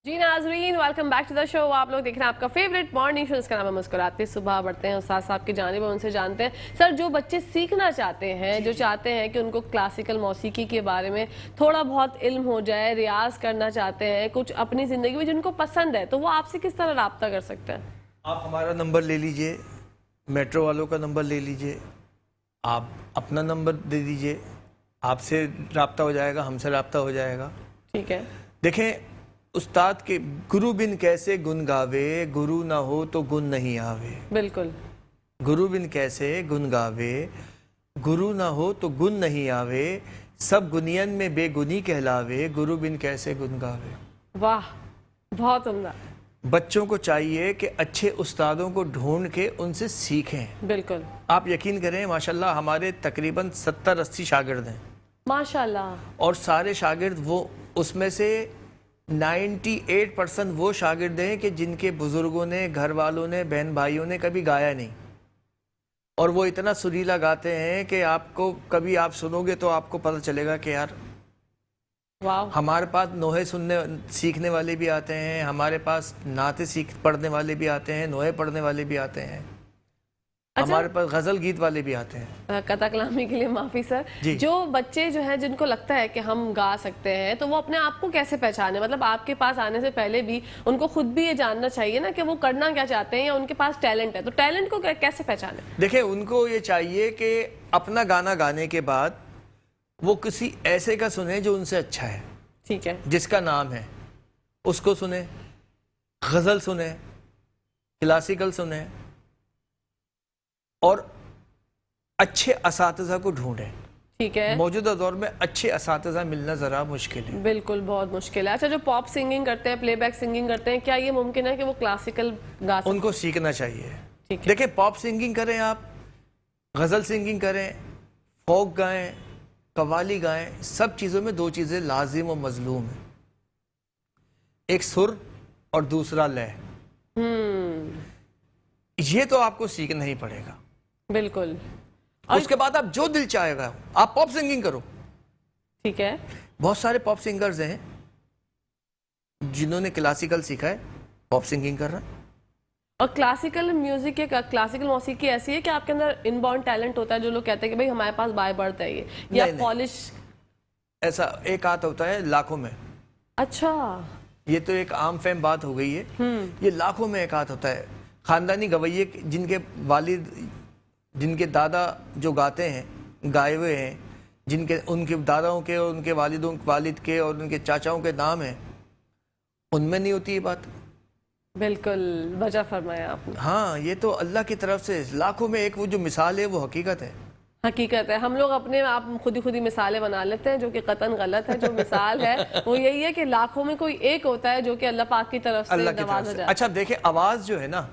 जी नाजरीन, welcome back to the show. आप लोग देख रहे हैं आपका फेवरेट मॉर्निंग शो, जिसका नाम है मुस्कुराते सुबह। बढ़ते हैं उस्ताद साहब की जानिब, उनसे जानते हैं सर, जो बच्चे सीखना चाहते हैं, जो चाहते हैं कि उनको क्लासिकल मौसीकी के बारे में थोड़ा बहुत इल्म हो जाए, रियाज करना चाहते हैं, कुछ अपनी ज़िंदगी में जिनको पसंद है, तो वो आपसे किस तरह रब्ता कर सकते हैं? आप हमारा नंबर ले लीजिए, मेट्रो वालों का नंबर ले लीजिए, आप अपना नंबर दे दीजिए, आपसे रब्ता हो जाएगा, हमसे रब्ता हो जाएगा। ठीक है। देखें, उस्ताद के गुरु बिन कैसे गुन गावे, गुरु ना हो तो गुन नहीं आवे। बिल्कुल। गुरु बिन कैसे गुन गावे, गुरु ना हो तो गुन नहीं आवे, सब गुनियन में बेगुनी कहलावे, गुरु बिन कैसे गुन गावे। वाह, बहुत उम्दा। बच्चों को चाहिए कि अच्छे उस्तादों को ढूंढ के उनसे सीखें। बिल्कुल। आप यकीन करें, माशाल्लाह हमारे तकरीबन 70-80 शागिर्द हैं, माशाल्लाह। और सारे शागिर्द वो, उसमें से 98% वो शागिर्द हैं कि जिनके बुजुर्गों ने, घर वालों ने, बहन भाइयों ने कभी गाया नहीं, और वो इतना सुरीला गाते हैं कि आपको कभी आप सुनोगे तो आपको पता चलेगा कि यार, वाह। हमारे पास नोहे सीखने वाले भी आते हैं, हमारे पास नाते पढ़ने वाले भी आते हैं, नोहे पढ़ने वाले भी आते हैं। अच्छा? हमारे पास गजल गीत वाले भी आते हैं। कता कलामी के लिए माफी सर। जो बच्चे जो है, जिनको लगता है कि हम गा सकते हैं, तो वो अपने आप को कैसे पहचाने? मतलब आपके पास आने से पहले भी उनको खुद भी ये जानना चाहिए ना कि वो करना क्या चाहते हैं, या उनके पास टैलेंट है, तो टैलेंट को कैसे पहचाने? देखिए, उनको ये चाहिए कि अपना गाना गाने के बाद वो किसी ऐसे का सुने जो उनसे अच्छा है। ठीक है। जिसका नाम है, उसको सुने, गजल सुने, क्लासिकल सुने, और अच्छे असातिज़ा को ढूंढें। ठीक है। मौजूदा दौर में अच्छे असातिज़ा मिलना ज़रा मुश्किल है। बिल्कुल, बहुत मुश्किल है। अच्छा, जो पॉप सिंगिंग करते हैं, प्लेबैक सिंगिंग करते हैं, क्या ये मुमकिन है कि वो क्लासिकल गा सकें? उनको सीखना चाहिए। ठीक है। देखिए, पॉप सिंगिंग करें, आप गज़ल सिंगिंग करें, फोक गाएं, कव्वाली गाएं, सब चीज़ों में 2 चीज़ें लाजिम और मजलूम हैं, एक सुर और दूसरा लय। ये तो आपको सीखना ही पड़ेगा। बिल्कुल। और उसके बाद आप जो दिल चाहेगा आप पॉप सिंगिंग करो। ठीक है। बहुत सारे पॉप सिंगर्स हैं जिन्होंने क्लासिकल सीखा है, पॉप सिंगिंग कर रहा है। और क्लासिकल म्यूजिक या क्लासिकल मौसीकी ऐसी है कि आपके अंदर इनबॉर्न टैलेंट होता है, जो लोग कहते हैं कि भाई हमारे पास बाय बर्थ है ये, या पॉलिश? ऐसा एक आध होता है लाखों में। अच्छा। ये तो एक आम फहम बात हो गई है। ये लाखों में एक आध होता है। खानदानी गवैये जिनके वालिद, जिनके दादा जो गाते हैं, गाए हुए हैं, जिनके उनके दादाओं के और उनके वालिद के और उनके चाचाओं के नाम हैं, उनमें नहीं होती ये बात। बिल्कुल वजह फरमाया आपने। हाँ, ये तो अल्लाह की तरफ से लाखों में एक वो जो मिसाल है, वो हकीकत है। हकीकत है। हम लोग अपने आप खुद ही मिसालें बना लेते हैं, जो कि कतन गलत है। जो मिसाल है वो यही है कि लाखों में कोई एक होता है जो कि अल्लाह पाक की तरफ से नवाजा जाता है। अच्छा देखिए, आवाज जो है ना,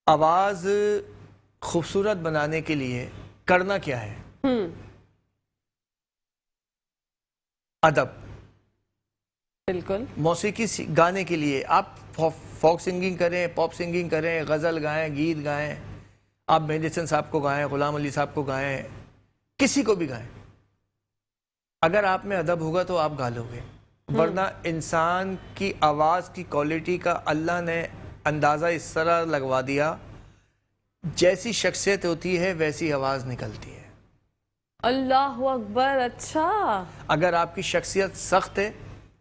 आवाज खूबसूरत बनाने के लिए करना क्या है? अदब। बिल्कुल। मौसीकी गाने के लिए आप फोक सिंगिंग करें, पॉप सिंगिंग करें, गजल गाएं, गीत गाएं, आप मेहदी हसन साहब को गाएं, गुलाम अली साहब को गाएं, किसी को भी गाएं। अगर आप में अदब होगा तो आप गा लोगे, वरना इंसान की आवाज की क्वालिटी का अल्लाह ने अंदाजा इस तरह लगवा दिया, जैसी शख्सियत होती है वैसी आवाज निकलती है। अल्लाह अकबर। अच्छा, अगर आपकी शख्सियत सख्त है,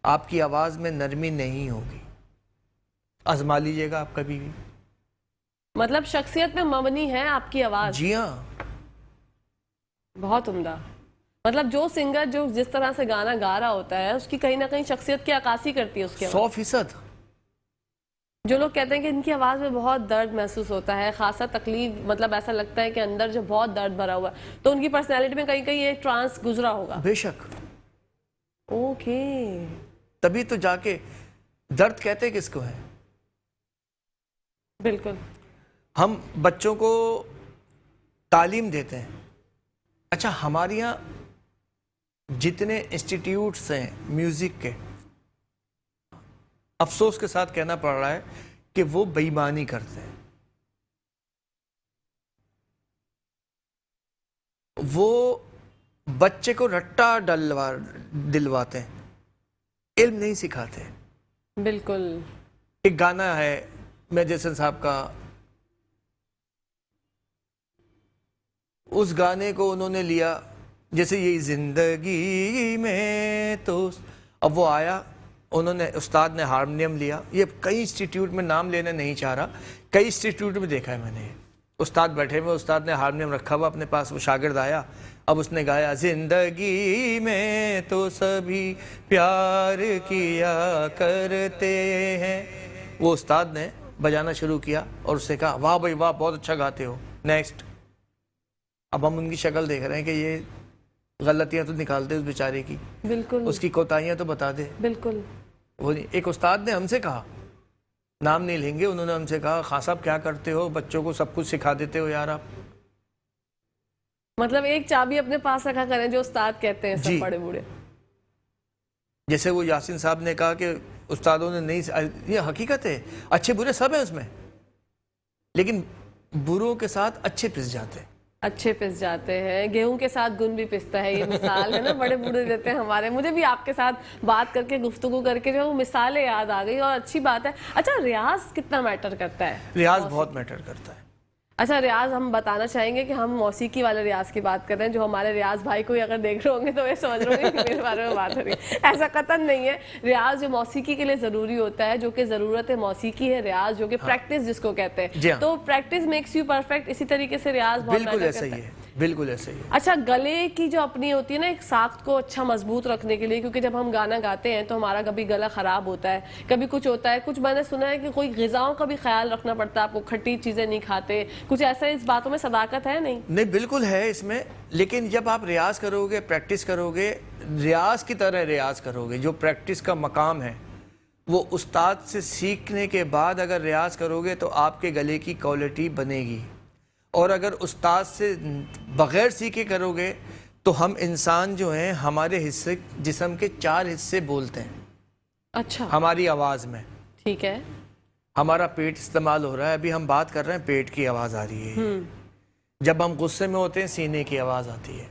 आपकी आवाज में नरमी नहीं होगी। आजमा लीजिएगा आप कभी भी। मतलब शख्सियत में मबनी है आपकी आवाज। जी हाँ। बहुत उम्दा। مطلب جو سنگر جو جس طرح سے گانا گا رہا ہوتا ہے اس کی کہیں نہ کہیں شخصیت کی عکاسی کرتی ہے اس کے 100%. جو لوگ کہتے ہیں کہ ان کی آواز میں بہت درد محسوس ہوتا ہے، خاصا تکلیف، مطلب ایسا لگتا ہے کہ اندر جو بہت درد بھرا ہوا ہے، تو ان کی پرسنالٹی میں کہیں کہیں ایک ٹرانس گزرا ہوگا. بے شک. اوکے. تبھی تو جا کے درد کہتے کس کو ہے. بالکل. ہم بچوں کو تعلیم دیتے ہیں. اچھا ہمارے یہاں جتنے انسٹیٹیوٹس ہیں میوزک کے، افسوس کے ساتھ کہنا پڑ رہا ہے کہ وہ بے ایمانی کرتے ہیں. وہ بچے کو رٹا دلواتے ہیں، علم نہیں سکھاتے. بالکل. ایک گانا ہے میجسن صاحب کا، اس گانے کو انہوں نے لیا جیسے یہ زندگی میں تو، اب وہ آیا، انہوں نے استاد نے ہارمونیم لیا. یہ کئی انسٹیٹیوٹ میں نام لینا نہیں چاہ رہا، کئی انسٹیٹیوٹ میں دیکھا ہے میں نے. استاد بیٹھے ہوئے، استاد نے ہارمونیم رکھا ہوا اپنے پاس، وہ شاگرد آیا، اب اس نے گایا زندگی میں تو سبھی پیار کیا کرتے ہیں. وہ استاد نے بجانا شروع کیا اور اس نے کہا واہ بھائی واہ، بہت اچھا گاتے ہو، نیکسٹ. اب ہم ان کی شکل دیکھ رہے ہیں کہ یہ غلطیاں تو نکال دے اس بیچارے کی، بالکل. اس کی کوتاہیاں تو بتا دے. بالکل. وہ ایک استاد نے ہم سے کہا، نام نہیں لیں گے، انہوں نے ہم سے کہا خان صاحب کیا کرتے ہو، بچوں کو سب کچھ سکھا دیتے ہو یار آپ. مطلب ایک چابی اپنے پاس رکھا کریں جو استاد کہتے ہیں جی. سب بڑے بوڑھے. جیسے وہ یاسین صاحب نے کہا کہ استادوں نے نہیں، یہ حقیقت ہے، اچھے برے سب ہیں اس میں، لیکن بروں کے ساتھ اچھے پس جاتے ہیں. اچھے پس جاتے ہیں، گیہوں کے ساتھ گن بھی پستا ہے، یہ مثال ہے نا بڑے بوڑھے دیتے ہیں ہمارے. مجھے بھی آپ کے ساتھ بات کر کے، گفتگو کر کے جو ہے وہ مثالیں یاد آ گئی، اور اچھی بات ہے. اچھا ریاض کتنا میٹر کرتا ہے؟ ریاض بہت میٹر کرتا ہے. اچھا ریاض ہم بتانا چاہیں گے کہ ہم موسیقی والے ریاض کی بات کر رہے ہیں. جو ہمارے ریاض بھائی کو اگر دیکھ رہے ہوں گے تو وہ سمجھ رہے ہوں گے کہ میرے بارے میں بات ہو رہی ہے. ایسا قطعاً نہیں ہے. ریاض جو موسیقی کے لیے ضروری ہوتا ہے، جو کہ ضرورت موسیقی ہے ریاض، جو کہ پریکٹس جس کو کہتے ہیں. تو پریکٹس میکس یو پرفیکٹ، اسی طریقے سے ریاض بہت بالکل ایسا ہی ہے. بالکل ایسا ہی ہے. اچھا گلے کی جو اپنی ہوتی ہے نا ایک ساخت کو اچھا مضبوط رکھنے کے لیے، کیونکہ جب ہم گانا گاتے ہیں تو ہمارا کبھی گلا خراب ہوتا ہے، کبھی کچھ ہوتا ہے. کچھ میں نے سنا ہے کہ کوئی غذاؤں کا بھی خیال رکھنا پڑتا ہے، آپ کو کھٹی چیزیں نہیں کھاتے، کچھ ایسا اس باتوں میں صداقت ہے نہیں؟ نہیں بالکل ہے اس میں، لیکن جب آپ ریاض کرو گے، پریکٹس کرو گے، ریاض کی طرح ریاض کرو گے، جو پریکٹس کا مقام ہے وہ استاد سے سیکھنے کے بعد اگر ریاض کرو گے تو آپ کے گلے کی کوالٹی بنے گی. اور اگر استاد سے بغیر سیکھے کرو گے تو ہم انسان جو ہیں ہمارے حصے جسم کے 4 حصے بولتے ہیں. اچھا. ہماری آواز میں ٹھیک ہے. ہمارا پیٹ استعمال ہو رہا ہے، ابھی ہم بات کر رہے ہیں پیٹ کی آواز آ رہی ہے. جب ہم غصے میں ہوتے ہیں سینے کی آواز آتی ہے،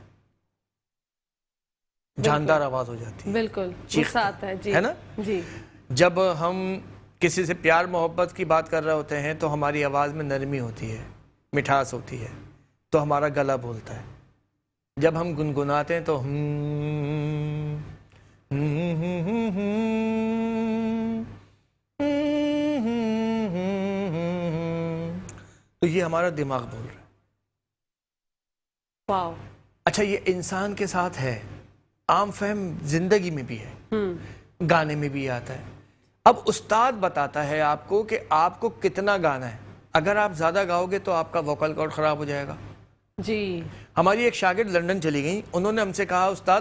جاندار آواز ہو جاتی ہے. بالکل غصہ آتا ہے. جی ہے نا. جی. جب ہم کسی سے پیار محبت کی بات کر رہے ہوتے ہیں تو ہماری آواز میں نرمی ہوتی ہے، مٹھاس ہوتی ہے، تو ہمارا گلا بولتا ہے. جب ہم گنگناتے ہیں تو تو یہ ہمارا دماغ بول رہا ہے. واو. اچھا یہ انسان کے ساتھ ہے، عام فہم زندگی میں بھی ہے، گانے میں بھی آتا ہے. اب استاد بتاتا ہے آپ کو کہ آپ کو کتنا گانا ہے. اگر آپ زیادہ گاؤ گے تو آپ کا ووکل کارڈ خراب ہو جائے گا. جی. ہماری ایک شاگرد لندن چلی گئی، انہوں نے ہم سے کہا استاد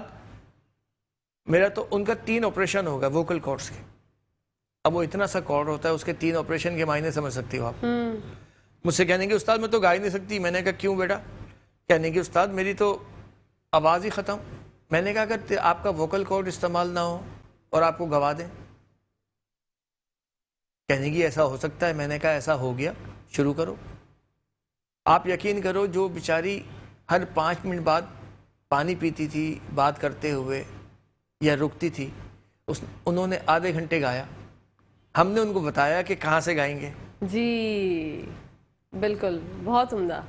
میرا تو ان کا 3 آپریشن ہوگا ووکل کارڈز کے. اب وہ اتنا سا کارڈ ہوتا ہے، اس کے 3 آپریشن کے معنی سمجھ سکتی ہو آپ. مجھ سے کہنے کہ استاد میں تو گا ہی نہیں سکتی. میں نے کہا کیوں بیٹا؟ کہنے کہ استاد میری تو آواز ہی ختم. میں نے کہا اگر آپ کا ووکل کارڈ استعمال نہ ہو اور آپ کو گوا دیں. کہنے کی ایسا ہو سکتا ہے. میں نے کہا ایسا ہو گیا، شروع کرو. آپ یقین کرو جو بیچاری ہر 5 منٹ بعد پانی پیتی تھی بات کرتے ہوئے یا رکتی تھی، انہوں نے آدھے گھنٹے گایا. ہم نے ان کو بتایا کہ کہاں سے گائیں گے. جی بالکل، بہت عمدہ.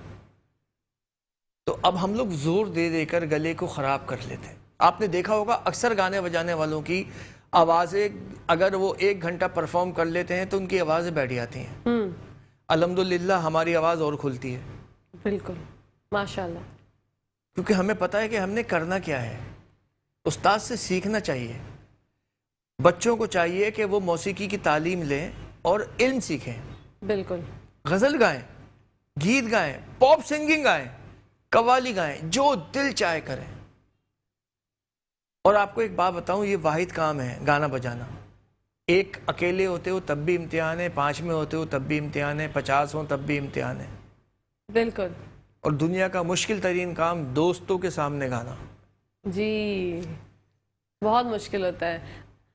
تو اب ہم لوگ زور دے دے کر گلے کو خراب کر لیتے ہیں. آپ نے دیکھا ہوگا اکثر گانے بجانے والوں کی آوازیں اگر وہ 1 گھنٹہ پرفارم کر لیتے ہیں تو ان کی آوازیں بیٹھ جاتی ہیں. الحمدللہ ہماری آواز اور کھلتی ہے. بالکل ماشاءاللہ. کیونکہ ہمیں پتہ ہے کہ ہم نے کرنا کیا ہے. استاد سے سیکھنا چاہیے. بچوں کو چاہیے کہ وہ موسیقی کی تعلیم لیں اور علم سیکھیں. بالکل. غزل گائیں, گیت گائیں, پاپ سنگنگ گائیں, قوالی گائیں, جو دل چاہے کریں. اور آپ کو ایک بات بتاؤں, یہ واحد کام ہے گانا بجانا. ایک اکیلے ہوتے ہو تب بھی امتحان ہے, 5 میں ہوتے ہو تب بھی امتحان ہے, 50 ہوں تب بھی امتحان ہے. بالکل. اور دنیا کا مشکل ترین کام دوستوں کے سامنے گانا. جی بہت مشکل ہوتا ہے.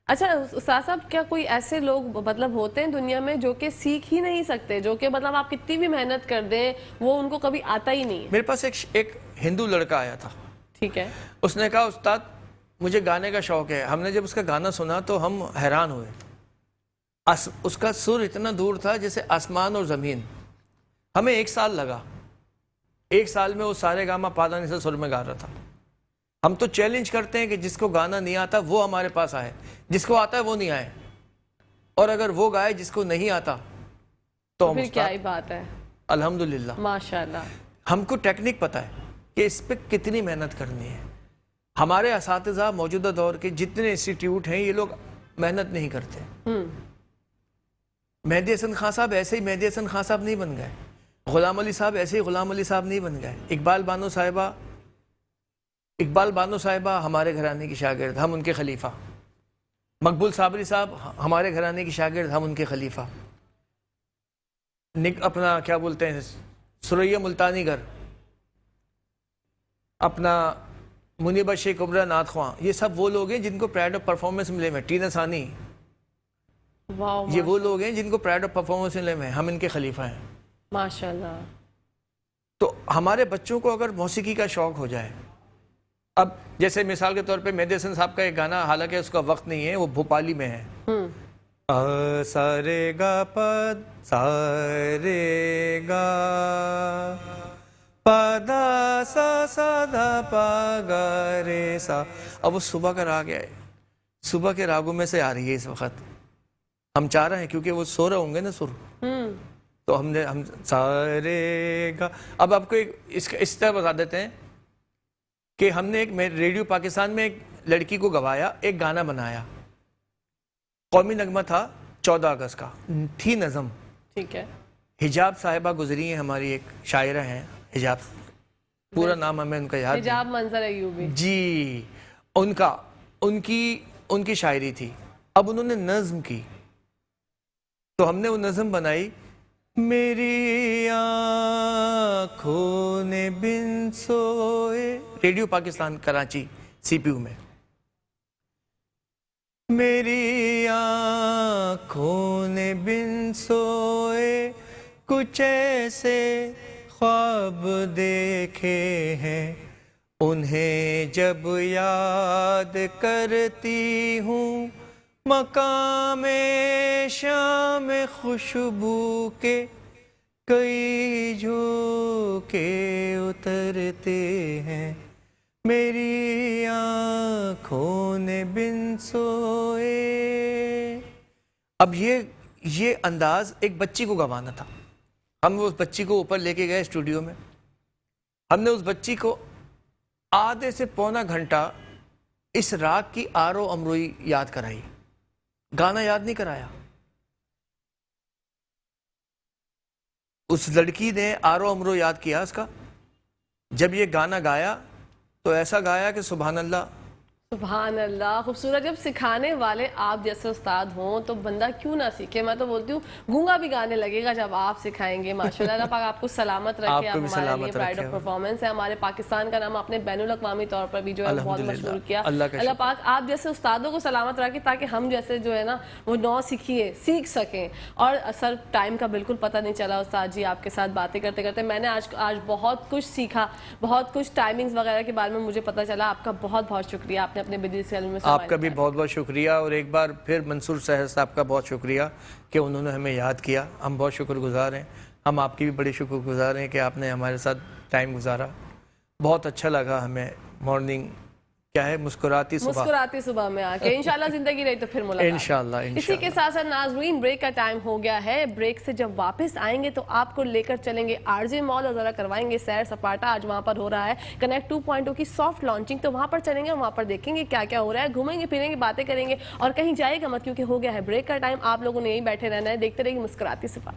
اچھا استاد صاحب, کیا کوئی ایسے لوگ مطلب ہوتے ہیں دنیا میں جو کہ سیکھ ہی نہیں سکتے, جو کہ مطلب آپ کتنی بھی محنت کر دیں وہ ان کو کبھی آتا ہی نہیں ہے؟ میرے پاس ایک ہندو لڑکا آیا تھا. ٹھیک ہے. اس نے کہا استاد مجھے گانے کا شوق ہے. ہم نے جب اس کا گانا سنا تو ہم حیران ہوئے. اس کا سر اتنا دور تھا جیسے آسمان اور زمین. ہمیں 1 سال لگا. 1 سال میں وہ سارے گاما پادانی سے سر میں گا رہا تھا. ہم تو چیلنج کرتے ہیں کہ جس کو گانا نہیں آتا وہ ہمارے پاس آئے, جس کو آتا ہے وہ نہیں آئے, اور اگر وہ گائے جس کو نہیں آتا تو ہم پھر کیا ہی بات ہے. الحمدللہ ماشاءاللہ. ہم کو ٹیکنیک پتا ہے کہ اس پہ کتنی محنت کرنی ہے. ہمارے اساتذہ موجودہ دور کے جتنے انسٹیٹیوٹ ہیں یہ لوگ محنت نہیں کرتے. مہدی حسن خان صاحب ایسے ہی مہدی حسن خان صاحب نہیں بن گئے. غلام علی صاحب ایسے ہی غلام علی صاحب نہیں بن گئے. اقبال بانو صاحبہ ہمارے گھرانے کی شاگرد, ہم ان کے خلیفہ. مقبول صابری صاحب ہمارے گھرانے کی شاگرد, ہم ان کے خلیفہ. اپنا کیا بولتے ہیں سریا ملتانی گر, اپنا منیبہ شیخ کبرا نعت خواں, یہ سب وہ لوگ ہیں جن کو پرائڈ آف پرفارمنس ملے ہوئے. ٹینا ثانی, یہ وہ لوگ ہیں جن کو پرائڈ آف پرفارمنس ملے ہوئے ہیں. ہم ان کے خلیفہ ہیں ماشاءاللہ. تو ہمارے بچوں کو اگر موسیقی کا شوق ہو جائے, اب جیسے مثال کے طور پہ مہدی حسن صاحب کا ایک گانا, حالانکہ اس کا وقت نہیں ہے, وہ بھوپالی میں ہے. سا رے گا پد سا رے گا پا دا سا سا دا پا گا رے سا. اب وہ صبح کا راگ ہے, صبح کے راگوں میں سے آ رہی ہے اس وقت. ہم چاہ رہے ہیں کیونکہ وہ سو رہے ہوں گے نا سر, تو ہم سا رے گا. اب آپ کو اس طرح بتا دیتے ہیں کہ ہم نے ریڈیو پاکستان میں ایک لڑکی کو گوایا, ایک گانا بنایا. قومی نغمہ تھا 14 اگست کا, تھی نظم. ٹھیک ہے. حجاب صاحبہ گزری ہیں, ہماری ایک شاعرہ ہیں حجاب, پورا نام ہمیں ان کا یاد نہیں. حجاب منظر ایوبی. جی, ان کی شاعری تھی. اب انہوں نے نظم کی تو ہم نے وہ نظم بنائی. میری آنکھوں نے بن سوئے, ریڈیو پاکستان کراچی CPU میں. میری آنکھوں نے بن سوئے کچھ ایسے خواب دیکھے ہیں, انہیں جب یاد کرتی ہوں مقام شام خوشبو کے کئی جھونکے اترتے ہیں. میری آنکھوں نے بن سوئے. اب یہ انداز ایک بچی کو گوانا تھا. ہم اس بچی کو اوپر لے کے گئے اسٹوڈیو میں. ہم نے اس بچی کو آدھے سے پونا گھنٹہ اس راگ کی آرو امروئی یاد کرائی, گانا یاد نہیں کرایا. اس لڑکی نے آرو امرو یاد کیا اس کا. جب یہ گانا گایا تو ایسا گایا کہ سبحان اللہ. سبحان اللہ. خوبصورت. جب سکھانے والے آپ جیسے استاد ہوں تو بندہ کیوں نہ سیکھے. میں تو بولتی ہوں گونگا بھی گانے لگے گا جب آپ سکھائیں گے. ماشاءاللہ, اللہ پاک آپ کو سلامت رکھے. آپ ہمارے لیے پرائڈ آف پرفارمنس ہے. ہمارے پاکستان کا نام آپ نے بین الاقوامی طور پر بھی جو ہے بہت مشہور کیا. اللہ پاک آپ جیسے استادوں کو سلامت رکھے تاکہ ہم جیسے جو ہے نا وہ نو سیکھ سکیں. اور سر ٹائم کا بالکل پتہ نہیں چلا استاد جی آپ کے ساتھ باتیں کرتے کرتے. میں نے آج بہت کچھ سیکھا, بہت کچھ ٹائمنگز وغیرہ کے بارے میں مجھے پتہ چلا. آپ کا بہت بہت شکریہ. آپ نے اپنے بدیل سے علم میں آپ کا بھی بہت بہت شکریہ. اور ایک بار پھر منصور سحر صاحب کا بہت شکریہ کہ انہوں نے ہمیں یاد کیا. ہم بہت شکر گزار ہیں. ہم آپ کی بھی بڑے شکر گزار ہیں کہ آپ نے ہمارے ساتھ ٹائم گزارا. بہت اچھا لگا ہمیں. مارننگ क्या है, मुस्कुराती सुबह। मुस्कुराती सुबह में आके इंशाल्लाह जिंदगी रही तो फिर मुलाकात। इंशाल्लाह, इसी के साथ साथ नाज़रीन ब्रेक का टाइम हो गया है। ब्रेक से जब वापस आएंगे तो आपको लेकर चलेंगे आरजे मॉल और जरा करवाएंगे सैर सपाटा। आज वहां पर हो रहा है कनेक्ट 2.0 की सॉफ्ट लॉन्चिंग, तो वहां पर चलेंगे, वहां पर देखेंगे क्या क्या हो रहा है, घूमेंगे फिरेंगे, बातें करेंगे और कहीं जाएगा मत क्योंकि हो गया है ब्रेक का टाइम। आप लोगों ने यही बैठे रहना है, देखते रहिए मुस्कुराती सुबह।